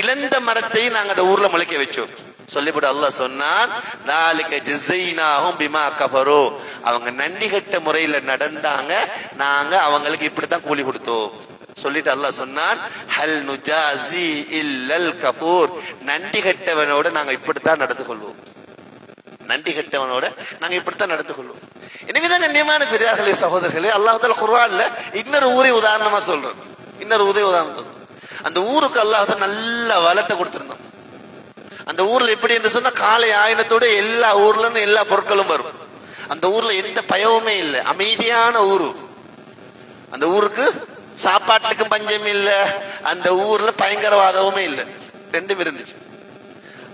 இளந்த மரத்தையும் நாங்க அந்த ஊர்ல முளைக்க வச்சோம். சொல்லிவிட்டு அல்லாஹ் சொன்னான், தாலிக ஜஸைனாஹும் பிமா கஃபரு, அவங்க நன்றி கெட்ட முறையில நடந்தாங்க, நாங்க அவங்களுக்கு இப்படித்தான் கூலி கொடுத்தோம். சொல்லிட்டு அல்லாஹ் சொன்னான், ஹல் நுஜாசி இல்லல் கஃபூர், நன்றி கெட்டவனோட நாங்க இப்படித்தான் நடந்து கொள்வோம், நன்றி கெட்டவனோட நாங்க இப்படித்தான் நடந்து கொள்வோம். எனவேதான் கண்ணியமான பெரியார்களே, சகோதரர்களே, அல்லாஹ் தஆலா குர்ஆன்ல இன்னொரு ஊரை உதாரணமா சொல்றோம், இன்னொரு உதாரணம் சொல்றோம். அந்த ஊருக்கு அல்லாஹ் தஆலா நல்ல வளத்தை கொடுத்திருந்தோம். அந்த ஊர்ல எப்படி என்று சொன்னா, காலை ஆயனத்தோட எல்லா ஊர்ல இருந்து எல்லா பொருட்களும் வரும். அந்த ஊர்ல எந்த பயவுமே இல்லை, அமைதியான ஊரு. அந்த ஊருக்கு சாப்பாட்டுக்கும் பஞ்சம் இல்ல, அந்த ஊர்ல பயங்கரவாதமுமே இல்லை, ரெண்டும் இருந்துச்சு.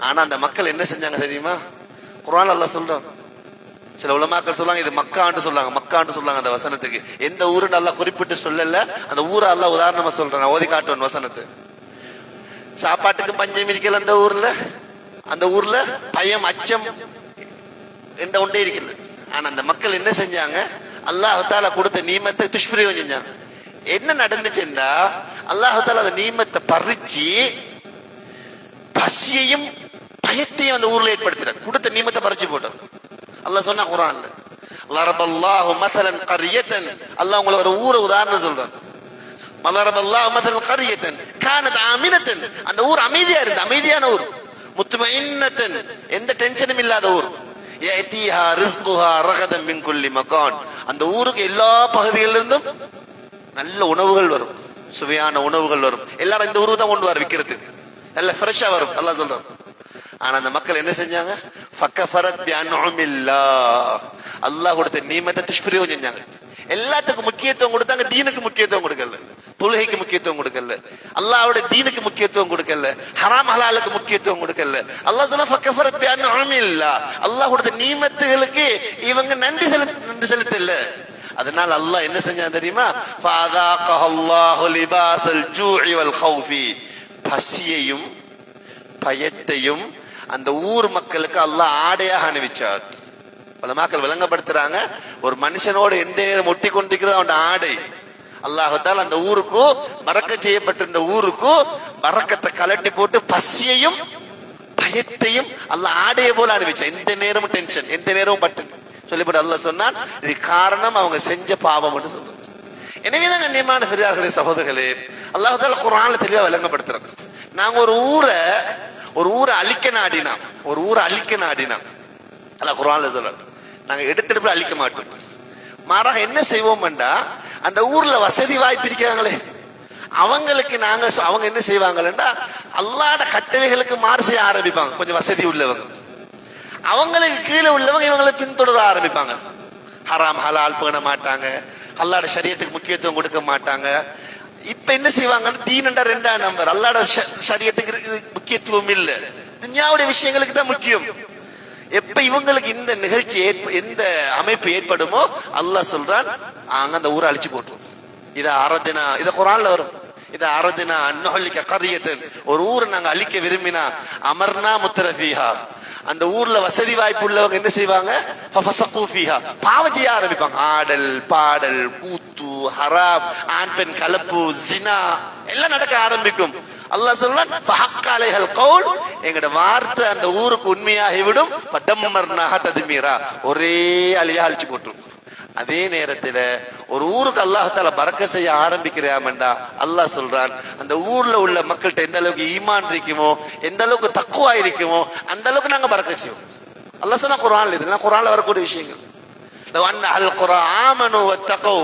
ஆனா அந்த மக்கள் என்ன செஞ்சாங்க தெரியுமா? குர்ஆன் அல்லாஹ் சொல்றான், சில உலமாக்கள் சொல்றாங்க இது மக்கான்னு சொல்றாங்க, மக்கான்னு சொல்றாங்க அந்த வசனத்துக்கு. எந்த ஊருன்னு அல்லாஹ் குறிப்பிட்டு சொல்லல, அந்த ஊரை அல்லாஹ் உதாரணமா சொல்றான். ஓதி காட்டுவன் வசனத்தை. சாப்பாட்டுக்கும் பஞ்சம் இருக்கல அந்த ஊர்ல, அந்த ஊர்ல பயம் அச்சம் என்ற ஒன்றே இருக்கல. ஆனா அந்த மக்கள் என்ன செஞ்சாங்க? அல்லாஹ் தஆலா கொடுத்த நீமத்தை துஷ்பிரயோகம் செஞ்சாங்க. என்ன நடந்துச்சுன்னா, அல்லாஹ் தஆலா அந்த நீமத்தை பறிச்சு பசியையும் பயத்தையும் அந்த ஊர்ல ஏற்படுத்தினார். கொடுத்த நீமத்தை பறிச்சு போட்டார். அல்லாஹ் சொன்னா குர்ஆன்ல, லரபல்லாஹு மஸலன் கரியத்தன், அல்லாஹ் உங்களுக்கு ஒரு ஊரை உதாரணம் சொல்றான். மலரபல்லாஹு மஸலன் கரியத்தன் கானத் ஆமினத்தன், அந்த ஊர் அமைதியா இருந்து, அமைதியான ஊர். முத்மஇன்னத்தன், எந்த டென்ஷனும் இல்லாத ஊர். யஅதிஹா ரிஸ்குஹா ரகதன் மின் குல்லி மகான், அந்த ஊருக்கு எல்லா பகுதிகளிலிருந்தும் நல்ல உணவுகள் வரும், சுவையான உணவுகள் வரும். எல்லாரும் இந்த ஊருக்கு தான் கொண்டு வர விற்கிறதுக்கு, நல்ல ஃப்ரெஷ்ஷா வரும் அல்லாஹ் சொல்றான். ஆனா அந்த மக்கள் என்ன செஞ்சாங்க? ஃபகஃபரத் பிஅன்உமில்லாஹ், அல்லாஹ் கொடுத்த நீமத்தை துஷ்பிரயோகம் செஞ்சாங்க. எல்லாத்துக்கும் முக்கியத்துவம் கொடுத்தாங்க, தீனுக்கு முக்கியத்துவம் கொடுக்கல. தொழுகைக்கு முக்கியத்துவம் கொடுக்கல, அல்லாஹ்வுடைய தீனுக்கு முக்கியத்துவம் கொடுக்கல, ஹராம் ஹலாலுக்கு முக்கியத்துவம் கொடுக்கல. அல்லாஹ் சொன்னா ஃபகஃபரத் பிஅன்உமில்லா, அல்லாஹ்வுடைய நீமத்துகளுக்கு இவங்க நன்றி செலுத்தல. அதனால அல்லாஹ் என்ன செஞ்சான் தெரியுமா? ஃபஅதாகஹல்லாஹு லிபாஸல் ஜூஇ வல் கௌஃபி, பசியையும் பயத்தையும் அந்த ஊர் மக்களுக்கு அல்லாஹ் ஆடையாக அணிவிச்சார். பலமாக்கள் விளங்கப்படுத்துறாங்க, ஒரு மனுஷனோட எந்த நேரம் ஒட்டி கொண்டிருக்கிறது அவன் ஆடை. அல்லாஹ்தால் அந்த ஊருக்கு பரக்கத் செய்யப்பட்டிருந்த ஊருக்கு பரக்கத்தை கலட்டி போட்டு பசியையும் பயத்தையும் அல்லாஹ் ஆடையை போல அணிவிச்சான். எந்த நேரமும் டென்ஷன், எந்த நேரமும் பட்டன் சொல்லிப்பட்டு அல்லாஹ் சொன்னான், இது காரணம் அவங்க செஞ்ச பாவம் என்று சொல்றாங்க. எனவேதான் கண்ணியமான பெரியார்களே சகோதரர்களே, அல்லாஹ்தால் குர்ஆன்ல தெளிவா விளங்கப்படுத்துறாங்க. நாங்க ஒரு ஊரை அழிக்க நாடினா அல்லாஹ் குர்ஆன்ல சொல்றாங்க, நாங்க எடுத்துட்டு போய் அழிக்க மாட்டோம். மாறாக என்ன செய்வோம்டா, அந்த ஊர்ல வசதி வாய்ப்பு இருக்கிறாங்களே அவங்களுக்கு அவங்க என்ன செய்வாங்கடா, அல்லாஹ்வுடைய கட்டளைகளுக்கு மாறு செய்ய ஆரம்பிப்பாங்க. கொஞ்சம் வசதி உள்ளவங்க அவங்களுக்கு கீழே உள்ளவங்க இவங்களை பின்தொடர ஆரம்பிப்பாங்க. ஹராம் ஹலால் பேண மாட்டாங்க, அல்லாஹ்வுடைய ஷரியத்துக்கு முக்கியத்துவம் கொடுக்க மாட்டாங்க. இப்ப என்ன செய்வாங்கன்னா, தீனண்டா 2ஆம் நம்பர், அல்லாஹ்வுடைய ஷரியத்துக்கு முக்கியத்துவம் இல்ல, துன்யாவுடைய விஷயங்களுக்கு தான் முக்கியம். எப்ப இவங்களுக்கு இந்த நிகழ்ச்சி எந்த அமைப்பு ஏற்படுமோ அல்லாஹ் சொல்றான், அந்த ஊரை அழிச்சு போட்டுரும். இத அரதினா, இத குர்ஆன்ல வரும், இத அரதினா அன்ஹலிக கரியத்தன், ஒரு ஊரை நாங்க அழிக்க விரும்பினா அமர்னா முத்ரஃபீஹா, அந்த ஊர்ல வசதி வாய்ப்பு உள்ளவங்க என்ன செய்வாங்க, ஃபஃபஸகு ஃபீஹா, பாவம் செய்ய ஆரம்பிப்பாங்க. ஆடல் பாடல் கூத்து ஹராம் ஆண் பெண் கலப்பு ஜினா எல்லாம் நடக்க ஆரம்பிக்கும். அல்லாஹ் சொல்றான், ஃபஹக்க அலைஹல் கௌல், எங்கட வார்த்தை அந்த ஊருக்கு உண்மையாகி விடும். ஃபதம்மர்னாஹ தத்மீரா, ஒரே அழியா அழிச்சு போட்டுரும். அதே நேரத்தில் ஒரு ஊருக்கு அல்லாஹ் தஆலா பரக்கத் செய்ய ஆரம்பிக்கிறாமண்டா அல்லாஹ் சொல்றான், அந்த ஊர்ல உள்ள மக்கள்கிட்ட எந்த அளவுக்கு ஈமான் இருக்குமோ, எந்த அளவுக்கு தக்வா இருக்குமோ, அந்த அளவுக்கு நாங்க பரக்கத் செய்வோம். அல்லாஹ் சொன்னா குர்ஆன்ல, இதெல்லாம் குர்ஆன்ல வரக்கூடிய விஷயங்கள். அல் குர்ஆன் ஆமனு வத்தகூ,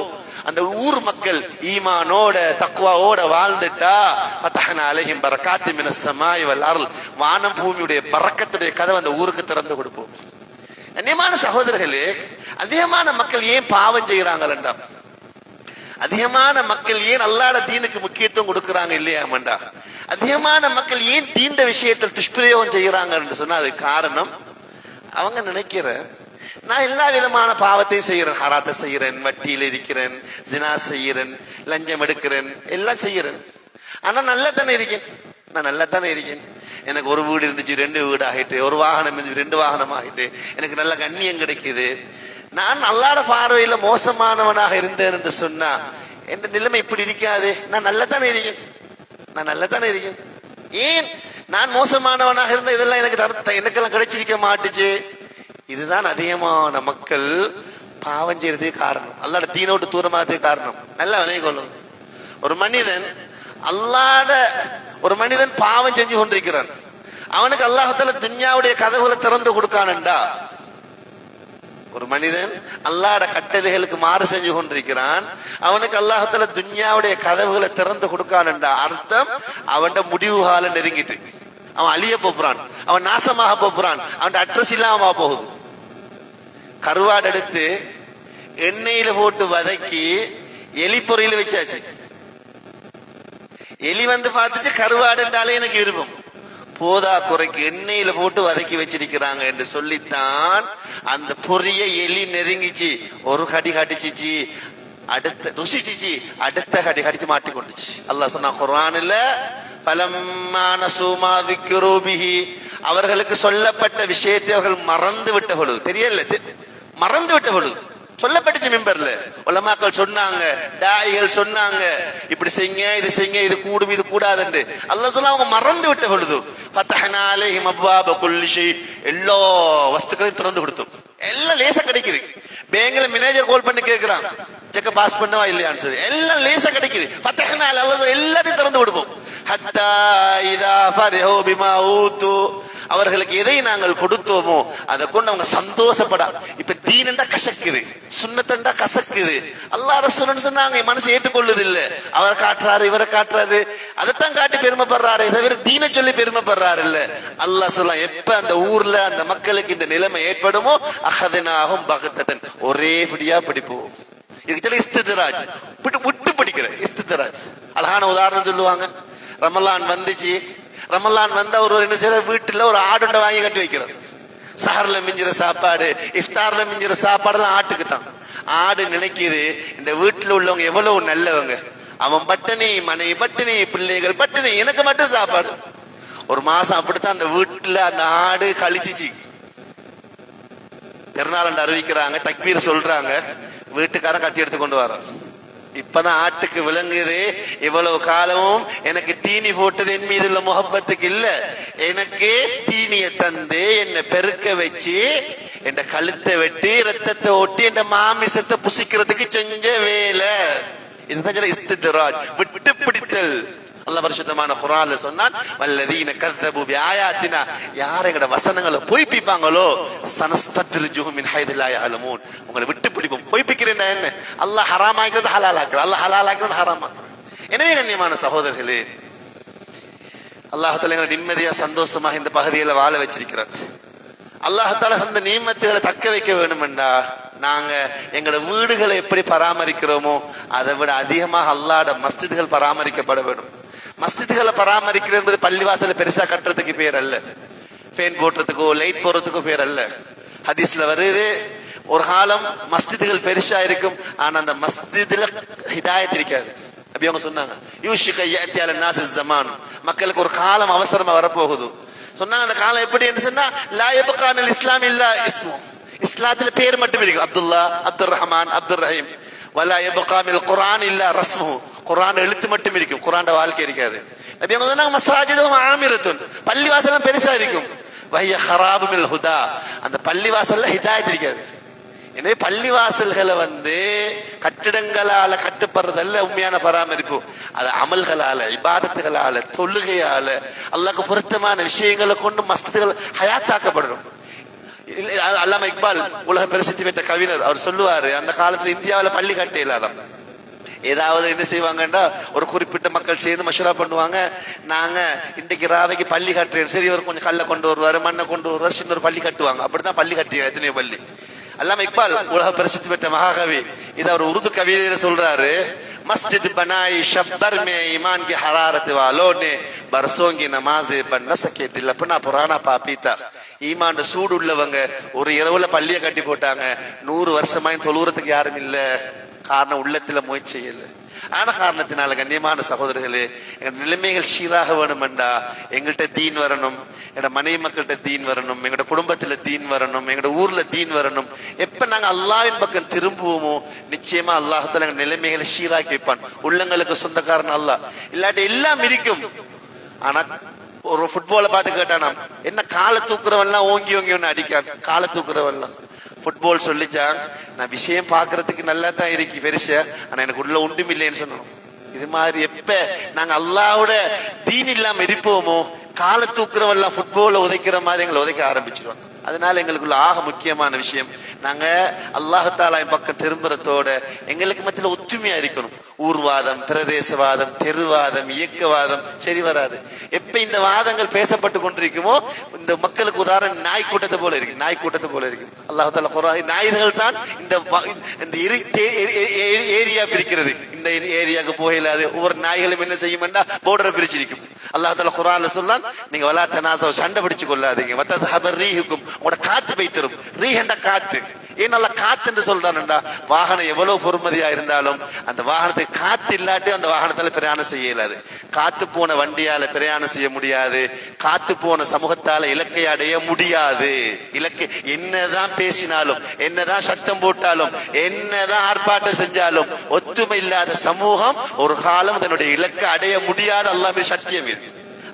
அந்த ஊர் மக்கள் ஈமானோட தக்வாவோட வாழ்ந்துட்டா ஃபதஹ்னா அலைஹிம் பரக்காத்தின் மினஸ் ஸமாஇ வல் அர்ல், வானம் பூமியுடைய பரக்கத்துடைய கதவை அந்த ஊருக்கு திறந்து கொடுப்போம். கண்ணியமான சகோதரர்களே, அதிகமான மக்கள் ஏன் பாவம் செய்யறாங்கடா, அதிகமான மக்கள் ஏன் அல்லாஹ்வுடைய தீனுக்கு முக்கியத்துவம் கொடுக்கறாங்க இல்லையாமண்டா, அதிகமான மக்கள் ஏன் தீண்ட விஷயத்தில் துஷ்பிரயோகம் செய்யறாங்க என்று சொன்னா அது காரணம், அவங்க நினைக்கிற நான் எல்லா விதமான பாவத்தையும் செய்யறேன், ஹராத்தை செய்யறேன், வட்டியில் இருக்கிறேன், ஜினா செய்யறேன், லஞ்சம் எடுக்கிறேன், எல்லாம் செய்யறேன், ஆனா நல்லா தானே இருக்கேன், நான் நல்லா தானே இருக்கேன், எனக்கு ஒரு வீடு இருந்துச்சு 2 வீடு ஆகிட்டு, ஒரு வாகனம் இருந்துச்சு 2 வாகனம் ஆகிட்டு, எனக்கு நல்ல கண்ணியம் கிடைக்குது, நான் அல்லாஹ்வுடைய பார்வையில மோசமானவனாக இருந்தேன் என்று சொன்னா என் நிலைமை இப்படி இருக்காது, நான் நல்லா தானே இருக்கேன், நான் நல்லா தானே இருக்கேன். ஏன் நான் மோசமானவனாக இருந்த இதெல்லாம் எனக்கெல்லாம் கிடைச்சிருக்க மாட்டுச்சு. இதுதான் அதிகமான மக்கள் பாவம் செய்யறதே காரணம், அல்லாஹ்வுடைய தீனோடு தூரமாதே காரணம். நல்லா விளங்கி கொள்ளும். ஒரு மனிதன் பாவம் செஞ்சு கொண்டிருக்கிறான், அவனுக்கு அல்லாஹ் தஆலா துன்யாவுடைய கதவுகளை திறந்து கொடுக்கானண்டா, ஒரு மனிதன் அல்லாஹ்வுடைய கட்டளைகளுக்கு மாறு செஞ்சு கொண்டிருக்கிறான், அவனுக்கு அல்லாஹ் தஆலா துன்யாவுடைய கதவுகளை திறந்து கொடுக்கானண்டா அர்த்தம் அவன் முடிவு காலம் நெருங்கிட்டு, அவன் அழிய போறான், அவன் நாசமாக போறான், அவன் அட்ரஸ் இல்லாம போகுது. கருவாடு எடுத்து எண்ணெயில போட்டு வதக்கி எலி பொறியில வச்சாச்சு, எலி வந்து பார்த்துச்சு கருவாடுன்றாலே எனக்கு விருப்பம், போதா குறைக்கு எண்ணெயில போட்டு வதக்கி வச்சிருக்கிறாங்க என்று சொல்லித்தான் அந்த பொரிய எலி நெருங்கிச்சு, ஒரு கடி கடிச்சிச்சு, அடுத்த ருசிச்சிச்சு, அடுத்த கடி கடிச்சு மாட்டி கொண்டுச்சு. அல்லாஹ் சொன்னா குர்ஆன்ல, ஃபலம்மா நஸூ மா ذிக்ரு பிஹி, அவர்களுக்கு சொல்லப்பட்ட விஷயத்தை அவர்கள் மறந்து விட்ட பொழுது, தெரியல மறந்து விட்ட பொழுது சொல்லப்பட்டுச்சு, மிம்பர்ல உலமாக்கள் சொன்னாங்க, தாயிகள் சொன்னாங்க, இப்படி செய்யுங்க, இது செய்யுங்க, இது கூடும், இது கூடாதுன்னு அல்லாஹ் சொன்னா அவங்க மறந்து விட்ட பொழுது ஃபதஹ்னா அலைஹிம் அப்வாப குல்லி ஷை, எல்லா வஸ்துக்களையும் திறந்து கொடுத்தோம். எல்லாம் லேசா கிடைக்குது. பேங்க்ல மேனேஜர் கால் பண்ணி கேட்கிறான், செக்க பாஸ் பண்ணவா இல்லையான்னு சொல்லி, எல்லாம் லேசா கிடைக்குது. ஃபதஹ்னா அல்லாஹ் எல்லாத்தையும் திறந்து கொடுப்போம். ஹத்தா இதா ஃபரிஹு பிமா ஊது, அவர்களுக்கு எதை நாங்கள் கொடுத்தோமோ அதை கொண்டு அவங்க சந்தோஷப்படா. இப்ப தீனண்டா கசக்குது, சுன்னத்தண்டா கசக்குது, அல்லாஹ் ரசூலுன்னு சொன்னாங்க மனசு ஏற்றுக்கொள்ளுது இல்ல, அவர் காட்டுறாரு இவரை காட்டுறாரு, அதைத்தான் காட்டி பெருமைப்படுறாரு, தவிர தீன சொல்லி பெருமைப்படுறாரு இல்ல. அல்லாஹ் சொல்லலாம், எப்ப அந்த ஊர்ல அந்த மக்களுக்கு இந்த நிலைமை ஏற்படுமோ அஹதனாகும் பகத்தன், ஒரே பிடியா படிப்போம். இதுக்கு இஸ்தித்ராஜ், விட்டு படிக்கிற இஸ்தித்ராஜ். அழகான உதாரணம் சொல்லுவாங்க. ரமலான் வந்துச்சு, ரமலான் வந்தா ஒரு என்ன செய்யற, வீட்டுல ஒரு ஆடுண்டை வாங்கி கட்டி வைக்கிறோம். சஹர்ல மிஞ்சிற சாப்பாடு, இஃப்தார்ல மிஞ்சிற சாப்பாடுலாம் ஆட்டுக்கு தான். ஆடு நினைக்குது இந்த வீட்டுல உள்ளவங்க எவ்வளவு நல்லவங்க, அவன் பட்டினி, மனைவி பட்டினி, பிள்ளைகள் பட்டினி, எனக்கு மட்டும் சாப்பாடு. ஒரு மாசம் அப்படித்தான் அந்த வீட்டுல அந்த ஆடு கழிச்சிச்சு. பெருநாள் அறிவிக்கிறாங்க, தக்பீர் சொல்றாங்க, வீட்டுக்காரன் கத்தி எடுத்து கொண்டு வரோம். இப்பதான் ஆட்டுக்கு விளங்குது, இவ்வளவு காலமும் எனக்கு தீனி போட்டது என் மீது உள்ள முகப்பத்துக்கு இல்ல, எனக்கு தீனியை தந்து என்னை பெருக்க வச்சு என் கழுத்தை வெட்டி ரத்தத்தை ஒட்டி என் மாமிசத்தை புசிக்கிறதுக்கு செஞ்ச வேலை. இதுதான் இஸ்தித்ராஜ், விட்டு பிடித்தல். அல்லாஹ் பரிசுத்தமான குர்ஆன்ல சொன்னான், வல்லதீன கஸபு பிஆயாத்தினா, யார் எங்கட வசனங்களை பொய்ப்பிப்பாங்களோ சனஸ்தத்ரிஜுஹும் மின் ஹைது லா யஅலமூன், உங்களை விட்டு பிடிப்போம். பொய்ப்பிக்கிறேன்னா என்ன? அல்லாஹ் ஹராம் ஆக்கிறது ஹலால் ஆக்குறான், அல்லாஹ் ஹலால் ஆக்கிறது ஹராம் ஆக்குறான். எனவே கண்ணியமான சகோதரர்களே, அல்லாஹ் தஆலா எங்களை நிம்மதியா சந்தோஷமாக இந்த பகுதியில் வாழ வச்சிருக்கிறார். அல்லாஹ் தஆலா அந்த நியமத்துகளை தக்க வைக்க வேணுமெண்டா நாங்க எங்களோட வீடுகளை எப்படி பராமரிக்கிறோமோ அதை விட அதிகமாக அல்லாஹ்வுடைய மஸ்ஜிதுகள் பராமரிக்கப்பட வேண்டும். மஸ்ஜிதுகளை பராமரிக்கிறது என்பது பள்ளிவாசலை பெருசா கட்டுறதுக்கு பேர் அல்ல, ஃபேன் போடுறதுக்கோ லைட் போடுறதுக்கோ பேர் அல்ல. ஹதீஸ்ல வருது, ஒரு காலம் மஸ்ஜிதுகள் பெருசா இருக்கும், ஆனா அந்த மஸ்ஜிதுல ஹிதாயத் இருக்காது. அப்படி அவங்க சொன்னாங்க, யூஷிக யஅதி அலன் நாஸ் ஸமான், மக்களுக்கு ஒரு காலம் அவசரமா வரப்போகுது. சொன்னாங்க அந்த காலம் எப்படி என்று சொன்னா, லா யப்கா மினல் இஸ்லாம் இல்லா இஸ்மு, இஸ்லாத்துல பேர் மட்டும் இருக்கு, அப்துல்லா, அப்துல் ரஹ்மான், அப்துல் ரஹீம். வலா யப்கா மினல் குர்ஆன் இல்லா ரஸ்முஹு, குர்ஆன் எழுத்து மட்டும் இருக்கும், குர்ஆன்ட வாழ்க்கை இருக்காது. நபி அவங்க சொன்னாங்க, மஸாஜிதுஹும் ஆமிரத்துன், பள்ளிவாசலும் பெருசா இருக்கும், வஹிய ஹராபு மினல் ஹுதா, அந்த பள்ளிவாசல்ல ஹிதாயத் இருக்காது. எனவே பள்ளிவாசல்களை கட்டிடங்களால கட்டுப்படுறதல்ல உண்மையான பராமரிப்பு, அது அமல்களால, இபாதத்துகளால, தொழுகையால, அல்லாஹ்வுக்கு பொருத்தமான விஷயங்களை கொண்டு மஸ்ஜிதுகள் ஹயாத்தாக்கப்படணும். அல்லாமா இக்பால் உலக பிரசித்தி பெற்ற கவிஞர், அவர் சொல்லுவாரு, அந்த காலத்துல இந்தியாவில் பள்ளி கட்ட இல்லாதான், ஏதாவது என்ன செய்வாங்கன்னா ஒரு குறிப்பிட்ட மக்கள் சேர்ந்து மஷூரா பண்ணுவாங்க, நாங்க இன்றைக்கு ராவைக்கு பள்ளி கட்டுறேன், சரி இவர் கொஞ்சம் கல்லை கொண்டு வருவாரு, மண்ணை கொண்டு வருவார், சின்ன ஒரு பள்ளி கட்டுவாங்க. அப்படித்தான் பள்ளி கட்டியா எத்தனையோ பள்ளி. அல்லாமா இக்பால் உலக பிரசித்தி பெற்ற மகாகவி, இது அவர் உருது கவிதையில சொல்றாரு, मस्जिद बनाई शब्बर में ईमान की हरारत वालों ने बरसों की नमाज़े बन न सके दिल अपना पुराना पापीता. ஈமான் சூடு உள்ளவங்க ஒரு இரவுல பள்ளியை கட்டி போட்டாங்க, 100 வருஷமாயும் தொழுறதுக்கு யாரும் இல்ல, காரணம் உள்ளத்துல முயற்சி இல்லை. ஆன காரணத்தினால கண்ணியமான சகோதரர்களே, எங்க நிலைமைகள் சீராக வேணுமெண்டா எங்கள்கிட்ட தீன் வரணும், எங்களோட மனைவி மக்கள்கிட்ட தீன் வரணும், எங்களோட குடும்பத்துல தீன் வரணும், எங்களோட ஊர்ல தீன் வரணும். எப்ப நாங்க அல்லாஹ்வின் பக்கம் திரும்புவோமோ நிச்சயமா அல்லாஹ் தஆலா எங்க நிலைமைகளை சீராக்கி வைப்பான். உள்ளங்களுக்கு சொந்தக்காரன் அல்லாஹ், இல்லாட்டி எல்லாம் இருக்கும். ஆனா ஒரு ஃபுட்பாலை பார்த்து கேட்டானா, என்ன காலை தூக்குறவன்லாம் ஓங்கி ஓங்கி ஒன்னு அடிக்கான், காலை தூக்குறவன்லாம். ஃபுட்பால் சொல்லிச்சான், நான் விஷயம் பாக்குறதுக்கு நல்லா தான் இருக்கு பெருசா, ஆனா எனக்கு உள்ள ஒன்றும் இல்லைன்னு சொன்னோம். இது மாதிரி எப்ப நாங்க அல்லாஹ்வோட தீன் இல்லாம இருப்போமோ, காலை தூக்குறவெல்லாம் ஃபுட்பால உதைக்கிற மாதிரி எங்களை உதைக்க ஆரம்பிச்சிருவாங்க. அதனால எங்களுக்குள்ள ஆக முக்கியமான விஷயம், நாங்க அல்லாஹ் தஆலா பக்கம் திரும்புறதோட எங்களுக்கு மத்தியில ஒற்றுமையா இருக்கணும். ஊர்வாதம், பிரதேசவாதம், தெருவாதம், இயக்கவாதம் சரி வராது. எப்ப இந்த வாதங்கள் பேசப்பட்டு கொண்டிருக்குமோ இந்த மக்களுக்கு உதாரணம் நாய் கூட்டத்தை போல இருக்கு, நாய் கூட்டத்தை போல இருக்கு. அல்லாஹ் தஆலா குர்ஆன், நாய்கள் தான் இந்த ஏரியா பிரிக்கிறது, இந்த ஏரியாவுக்கு போகலாது. ஒவ்வொரு நாய்களும் என்ன செய்யும்னா போர்டரை பிரிச்சிருக்கும். அல்லாஹ் தஆலா குர்ஆன்ல சொல்றான், நீங்க வலா தனாஸவ், சண்டை பிடிச்சு கொள்ளாதீங்க, வதஹபர் ரீஹுக்கும், உங்களோட காத்து வைத்திரும். ரீஹண்டா காத்து, ஏன் நல்லா காத்து என்று சொல்றான்டா, வாகனம் எவ்வளவு பொறுமதியா இருந்தாலும் அந்த வாகனத்துக்கு காத்து இல்லாட்டி அந்த வாகனத்தால பிரயாணம் செய்ய இயலாது. காத்து போன வண்டியால பிரயாணம் செய்ய முடியாது, காத்து போன சமூகத்தால இலக்கை அடைய முடியாது. இலக்கை என்னதான் பேசினாலும், என்னதான் சத்தம் போட்டாலும், என்னதான் ஆர்ப்பாட்டம் செஞ்சாலும் ஒற்றுமை இல்லாத சமூகம் ஒரு காலம் தன்னுடைய இலக்கை அடைய முடியாது. அல்லாஹ் மீது சத்தியம் இது.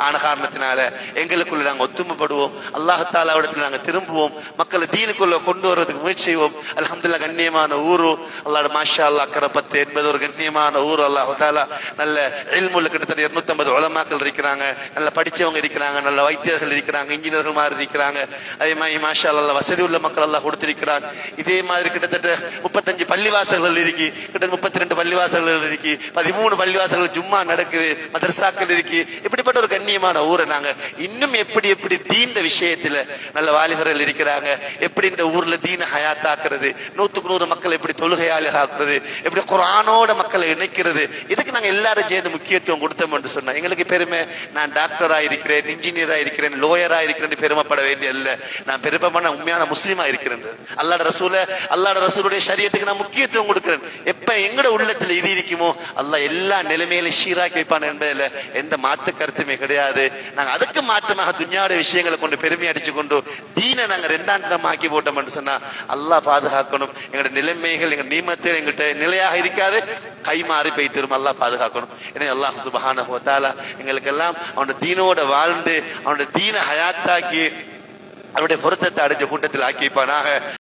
ஆன காரணத்தினால எங்களுக்குள்ள நாங்கள் ஒத்துமைப்படுவோம், அல்லாஹ் தஆலாவிடத்தில் நாங்கள் திரும்புவோம், மக்களை தீனுக்குள்ள கொண்டு வருவதற்கு முயற்சி செய்வோம். அல்ஹம்துலில்லாஹ், கண்ணியமான ஊரு அல்லாஹ் மாஷா அல்லாஹ் கரபத்து என்பது ஒரு கண்ணியமான ஊர். அல்லாஹ் தஆலா நல்ல இல்முள்ள கிட்டத்தட்ட 250 உலமாக்கள் இருக்கிறாங்க, நல்ல படிச்சவங்க இருக்கிறாங்க, நல்ல வைத்தியர்கள் இருக்கிறாங்க, இன்ஜினியர்கள் மாதிரி இருக்கிறாங்க. அதே மாதிரி மாஷா அல்லாஹ் வசதி உள்ள மக்கள் அல்லாஹ் கொடுத்திருக்கிறான். இதே மாதிரி கிட்டத்தட்ட 35 பள்ளிவாசல்கள் இருக்கு, கிட்டத்தட்ட 32 பள்ளிவாசல்கள் இருக்கு, 13 பள்ளிவாசல்கள் ஜும்மா நடக்குது, மதரசாக்கள் இருக்கு. இப்படிப்பட்ட ஒரு கண்ணியமான ஊரை நாங்க இன்னும் எப்படி எப்படி தீண்ட விஷயத்துல நல்ல வாலிபர்கள் இருக்கிறாங்க, எப்படி இந்த ஊர்ல தீன ஹயாத்தாக்குறது, 100க்கு 100 மக்கள் எப்படி தொழுகையாளி ஆக்குறது, எப்படி குர்ஆனோட மக்களை இணைக்கிறது, இதுக்கு நாங்க எல்லாரும் சேர்ந்து முக்கியத்துவம் கொடுத்தோம் என்று சொன்னா எங்களுக்கு பெருமை. நான் டாக்டரா இருக்கிறேன், இன்ஜினியரா இருக்கிறேன், லோயரா இருக்கிறேன் பெருமைப்பட வேண்டிய அல்ல. நான் பெருமைப்பட உண்மையான முஸ்லீமா இருக்கிறேன். அல்லாஹ்வுடைய ரசூலுடைய ஷரியத்துக்கு நான் முக்கியத்துவம் கொடுக்கிறேன். எப்ப எங்கட உள்ளத்துல இது இருக்குமோ அல்லாஹ் எல்லா நிலைமையிலும் ஷீராக்கி வைப்பான் என்பதில் எந்த மாற்று கருத்துமே கிடையாது. நாங்க அதுக்கு மாற்றமாக துன்யாவுடைய விஷயங்களை கொண்டு பெருமை அடிச்சு கொண்டு தீனை நாங்க 2ஆம் தரம் ஆக்கி போட்டோம் என்று சொன்னா அல்லாஹ் பாதுகாக்கணும். எங்களுடைய நிலைமைகள் எங்க நீமத்தில் எங்கள்கிட்ட நிலையாக இருக்காது, கைமாறி பெய்திரும். அல்லாஹ் பாதுகாக்கணும். எனவே அல்லாஹ் சுப்ஹானஹு வ தஆலா எங்களுக்கெல்லாம் அவனுடைய தீனோட வாழ்ந்து அவனுடைய தீன ஹயாத்தாக்கி அவருடைய பொருத்தத்தை அடைஞ்ச கூட்டத்தில் ஆக்கி வைப்பானாக.